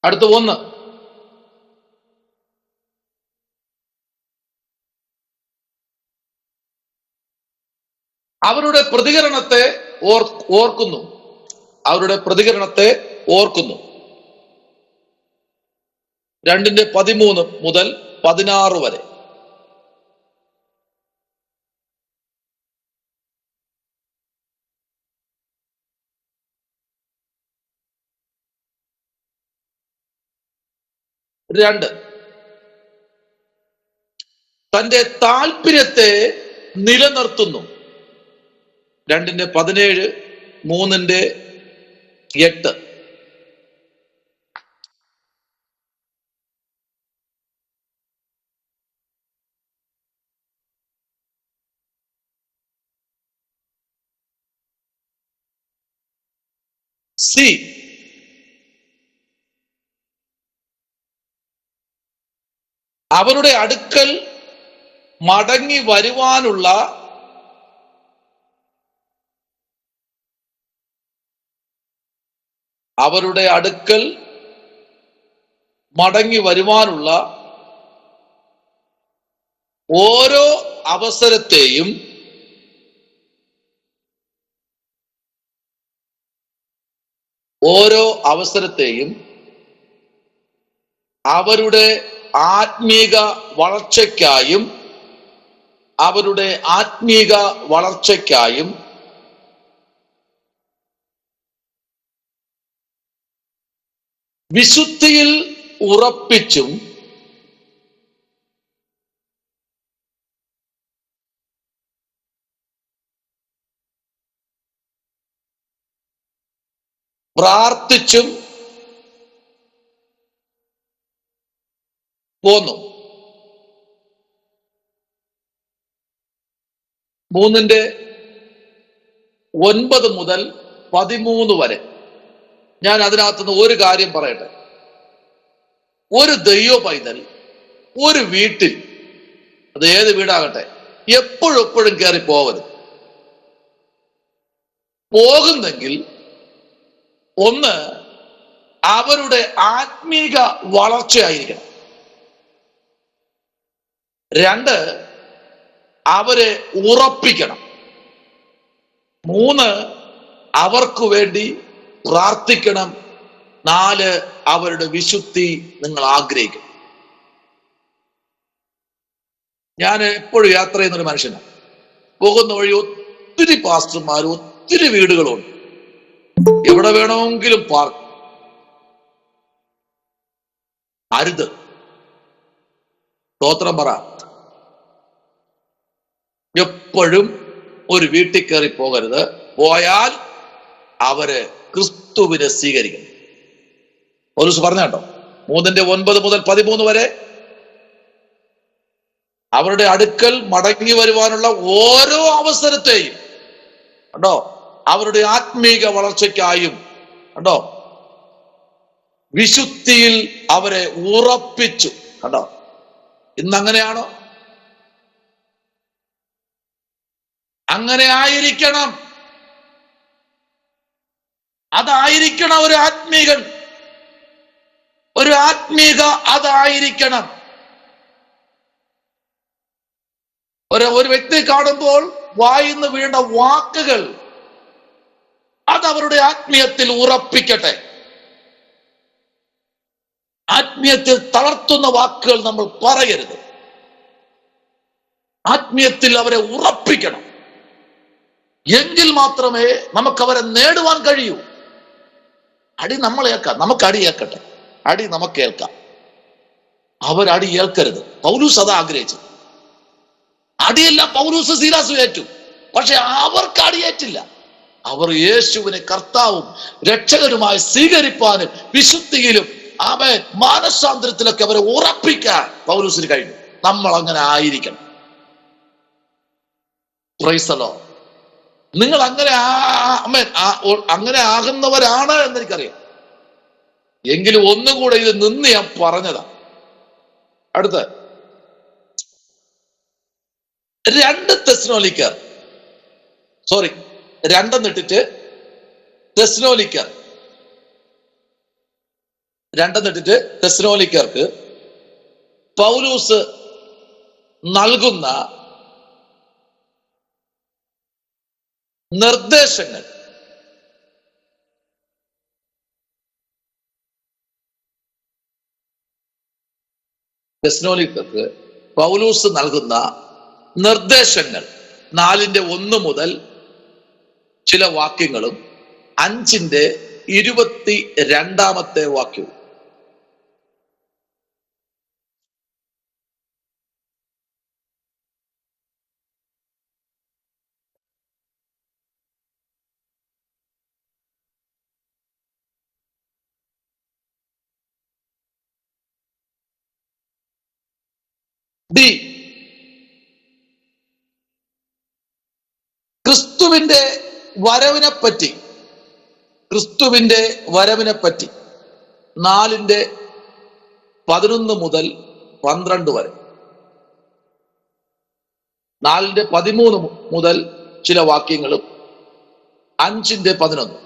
അടുത്ത 1. അവരുടെ പ്രതികരണത്തെ ഓർക്കുന്നു. അവരുടെ പ്രതികരണത്തെ ഓർക്കുന്നു. 2:13 മുതൽ 16 വരെ. രണ്ട്, തന്റെ താല്പര്യത്തെ നിലനിർത്തുന്നു. 2:17, 3:8. സി, അവരുടെ അടുക്കൽ മടങ്ങി വരുവാനുള്ള ഓരോ അവസരത്തെയും അവരുടെ ആത്മീക വളർച്ചയ്ക്കായും വിശുദ്ധിയിൽ ഉറപ്പിച്ചും പ്രാർത്ഥിച്ചും പോന്നു. 3:9 മുതൽ 13 വരെ. ഞാൻ അതിനകത്തുനിന്ന് ഒരു കാര്യം പറയട്ടെ. ഒരു ദൈവ പൈതൽ ഒരു വീട്ടിൽ, അത് ഏത് വീടാകട്ടെ, എപ്പോഴും കയറി പോകരുത്. പോകുന്നെങ്കിൽ ഒന്ന്, അവരുടെ ആത്മീക വളർച്ചയായിരിക്കണം. 2, അവരെ ഉറപ്പിക്കണം. 3, അവർക്ക് വേണ്ടി പ്രാർത്ഥിക്കണം. 4, അവരുടെ വിശുദ്ധി നിങ്ങൾ ആഗ്രഹിക്കണം. ഞാൻ എപ്പോഴും യാത്ര ചെയ്യുന്നൊരു മനുഷ്യനാണ്. പോകുന്ന വഴി ഒത്തിരി പാസ്റ്റർമാരും ഒത്തിരി വീടുകളുണ്ട്. എവിടെ വേണമെങ്കിലും പാർക്ക്. അരുത്. സ്തോത്രം പറ. എപ്പോഴും ഒരു വീട്ടിൽ കയറി പോകരുത്. പോയാൽ അവര് ക്രിസ്തുവിനെ സ്വീകരിക്കണം. പൗലോസ് പറഞ്ഞ കേട്ടോ, 3:9 മുതൽ 13 വരെ. അവരുടെ അടുക്കൽ മടങ്ങി വരുവാനുള്ള ഓരോ അവസരത്തെയും കണ്ടോ, അവരുടെ ആത്മീക വളർച്ചയ്ക്കായും കണ്ടോ, വിശുദ്ധിയിൽ അവരെ ഉറപ്പിച്ചു. കണ്ടോ, ഇന്നങ്ങനെയാണോ? അങ്ങനെ ആയിരിക്കണം. അതായിരിക്കണം ഒരു ആത്മീക അതായിരിക്കണം. ഒരു വ്യക്തി കാണുമ്പോൾ വായിന്ന് വീണ വാക്കുകൾ അതവരുടെ ആത്മീയത്തിൽ ഉറപ്പിക്കട്ടെ. ആത്മീയത്തിൽ തളർത്തുന്ന വാക്കുകൾ നമ്മൾ പറയരുത്. ആത്മീയത്തിൽ അവരെ ഉറപ്പിക്കണം. എങ്കിൽ മാത്രമേ നമുക്ക് അവരെ നേടുവാൻ കഴിയൂ. അടി നമ്മൾ ഏൽക്കാം, നമുക്ക് അടി ഏൽക്കട്ടെ. അടി നമുക്ക് ഏൽക്കാം, അവരടി ഏൽക്കരുത്. പൗലൂസ് അതാ ആഗ്രഹിച്ചത്. അടിയെല്ലാം പൗലൂസ് സീലാസും ഏറ്റു. പക്ഷെ അവർക്ക് അടിയേറ്റില്ല. അവർ യേശുവിനെ കർത്താവും രക്ഷകരുമായി സ്വീകരിപ്പാനും വിശുദ്ധിയിലും ആമേൻ മാനസാന്തരത്തിലൊക്കെ അവരെ ഉറപ്പിക്കാൻ പൗലോസിന് കഴിഞ്ഞു. നമ്മൾ അങ്ങനെ ആയിരിക്കണം. Price the Lord. നിങ്ങൾ അങ്ങനെ അങ്ങനെ ആകുന്നവരാണ് എന്നെനിക്കറിയാം. എങ്കിലും ഒന്നുകൂടെ ഇത് നിന്ന് ഞാൻ പറഞ്ഞതാ. അടുത്ത് 2 തെസ്സലോനിക്കർ 2 തെസ്സലോനിക്കർക്ക് പൗലോസ് നൽകുന്ന നിർദ്ദേശങ്ങൾ. തെസ്സലോനിക്കർക്ക് പൗലോസ് നൽകുന്ന നിർദ്ദേശങ്ങൾ 4:1 മുതൽ ചില വാക്യങ്ങളും 5:22 വാക്യവും. ഡി, ക്രിസ്തുവിന്റെ വരവിനെ പറ്റി 4:11 മുതൽ 12 വരെ, 4:13 മുതൽ ചില വാക്യങ്ങളും 5:11,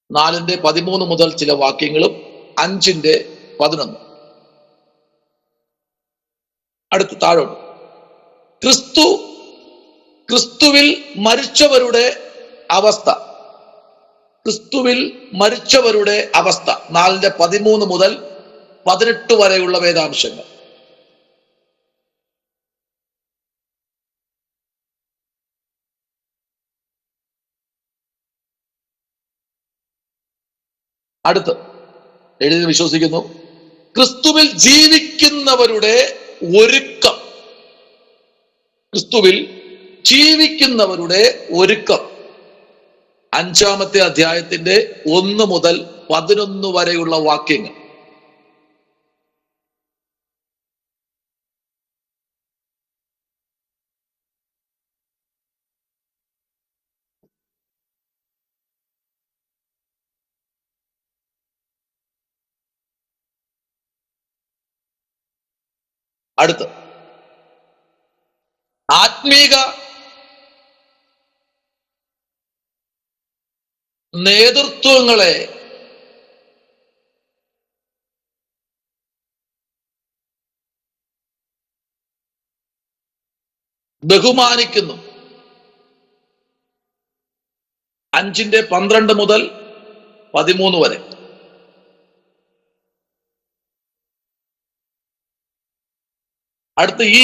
4:13 മുതൽ ചില വാക്യങ്ങളും 5:11. അടുത്ത് താഴോട്ട് ക്രിസ്തുവിൽ മരിച്ചവരുടെ അവസ്ഥ. 4:13 മുതൽ 18 വരെയുള്ള വേദാംശങ്ങൾ. അടുത്ത് എഴുതി വിശ്വസിക്കുന്നു, ക്രിസ്തുവിൽ ജീവിക്കുന്നവരുടെ ഒരുക്കം. 5-ാമത്തെ അധ്യായത്തിന്റെ 1 മുതൽ 11 വരെയുള്ള വാക്യങ്ങൾ. അടുത്ത് ആത്മീക നേതൃത്വങ്ങളെ ബഹുമാനിക്കുന്നു. 5:12 മുതൽ 13 വരെ. അടുത്ത് ഈ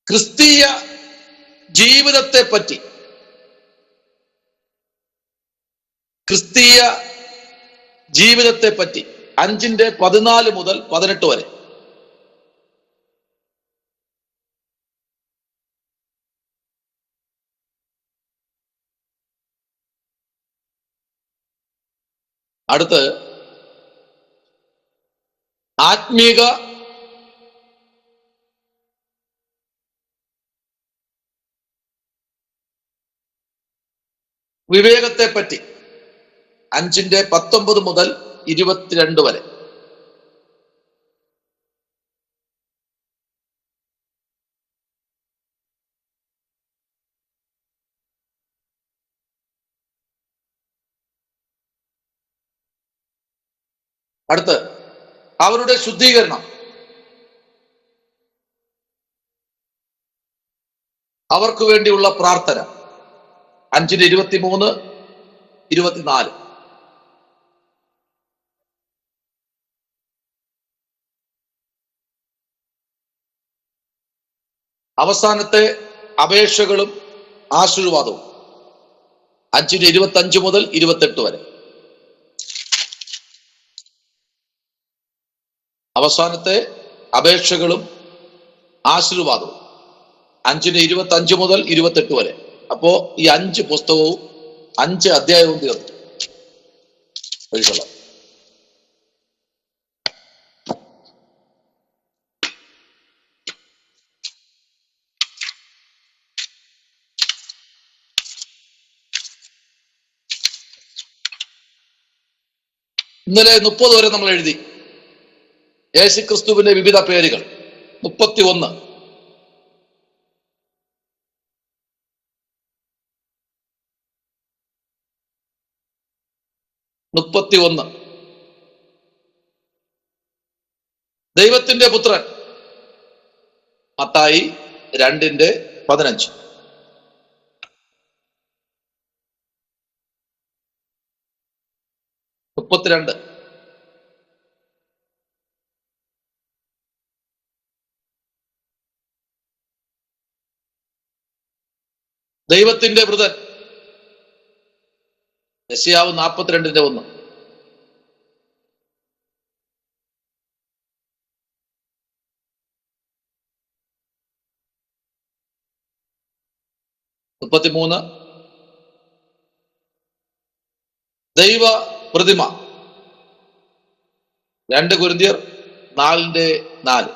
ക്രിസ്തീയ ജീവിതത്തെ പറ്റി, 5:14 മുതൽ 18 വരെ. അടുത്ത് ആത്മീക വിവേകത്തെ പറ്റി 5:19 മുതൽ 22 വരെ. അടുത്ത് അവരുടെ ശുദ്ധീകരണം, അവർക്ക് വേണ്ടിയുള്ള പ്രാർത്ഥന. 5:23, 24. അവസാനത്തെ അപേക്ഷകളും ആശീർവാദവും 5:25 മുതൽ 28 വരെ. അവസാനത്തെ അപേക്ഷകളും ആശീർവാദവും 5:25 മുതൽ 28 വരെ. അപ്പോ ഈ 5 പുസ്തകവും 5 അധ്യായവും തീർന്നു. കഴിച്ചോളാം. ഇന്നലെ 30 വരെ നമ്മൾ എഴുതി. യേശുക്രിസ്തുവിന്റെ വിവിധ പേരുകൾ 31. ദൈവത്തിന്റെ പുത്രൻ മത്തായി 2:15. 32. ദൈവത്തിന്റെ വൃതൻ യെശയ്യാവ് 42:1. 33. ദൈവ പ്രതിമ 2 കൊരിന്ത്യർ 4:4.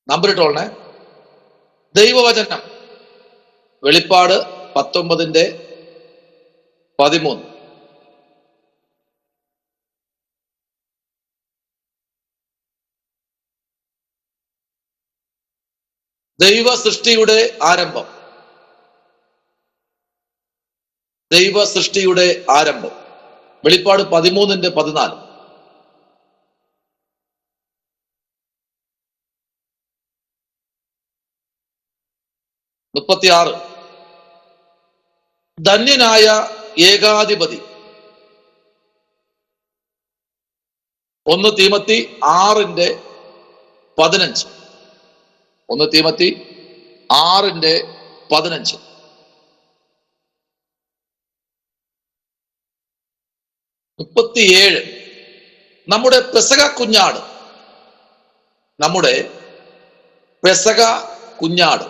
നമ്പർ ഇട്ടോളണേ. ദൈവവചനം വെളിപ്പാട് 19:13. ദൈവ സൃഷ്ടിയുടെ ആരംഭം. ദൈവ സൃഷ്ടിയുടെ ആരംഭം വെളിപ്പാട് 13:14. 36. ധന്യനായ ഏകാധിപതി 1 തീമത്തി 6:15. 1 തീമത്തി 6:15. 37. നമ്മുടെ പെസക കുഞ്ഞാട്. നമ്മുടെ പെസക കുഞ്ഞാട്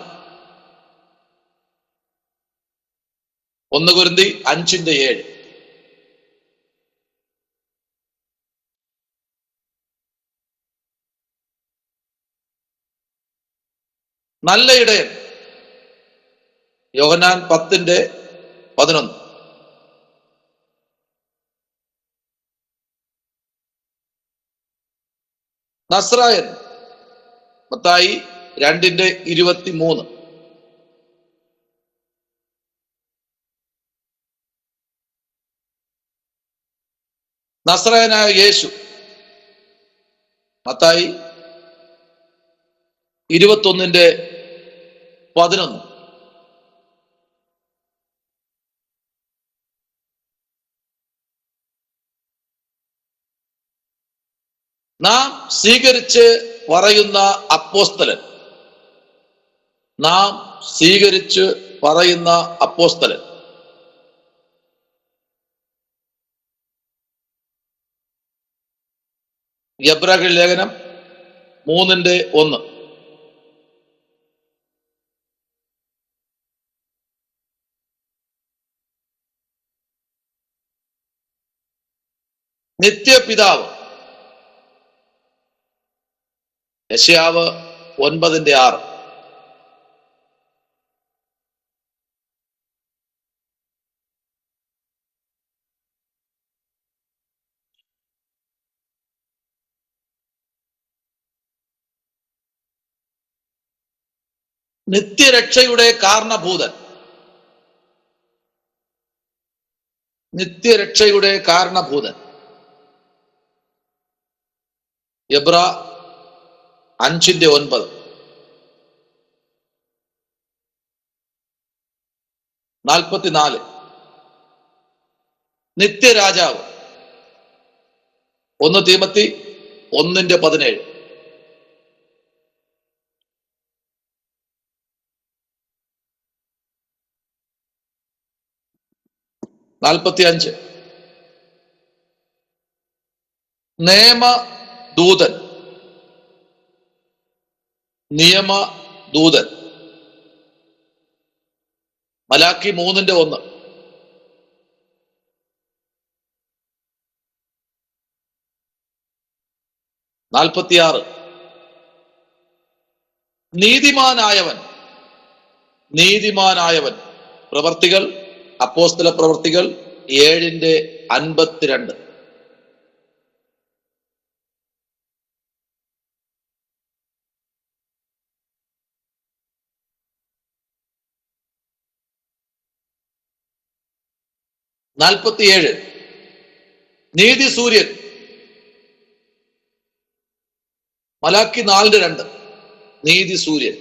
1 കൊരിന്തി 5:7. നല്ല ഇടയൻ യോഹന്നാൻ 10:11. നസ്രായൻ മത്തായി 2:23. നസ്രായനായ യേശു മത്തായി 21:11. നാം സ്വീകരിച്ച് പറയുന്ന അപ്പോസ്തലൻ. നാം സ്വീകരിച്ച് പറയുന്ന അപ്പോസ്തലൻ എബ്രായർ ലേഖനം 3:1. നിത്യപിതാവ് യെശയ്യാവ് 9:6. നിത്യരക്ഷയുടെ കാരണഭൂതൻ. നിത്യരക്ഷയുടെ കാരണഭൂതൻ എബ്രാ 5:9. 44. നിത്യരാജാവ് 1 തീമത്തി 1:17. 45. നിയമദൂതൻ, നിയമദൂതൻ. മലാക്കി 3:1. നാൽപ്പത്തിയാറ്. നീതിമാനായവൻ, നീതിമാനായവൻ. പ്രവർത്തികൾ, അപ്പോസ്തല പ്രവർത്തികൾ 7:52. നാൽപ്പത്തിയേഴ്. നീതി സൂര്യൻ, മലാക്കി 4:2. നീതി സൂര്യൻ.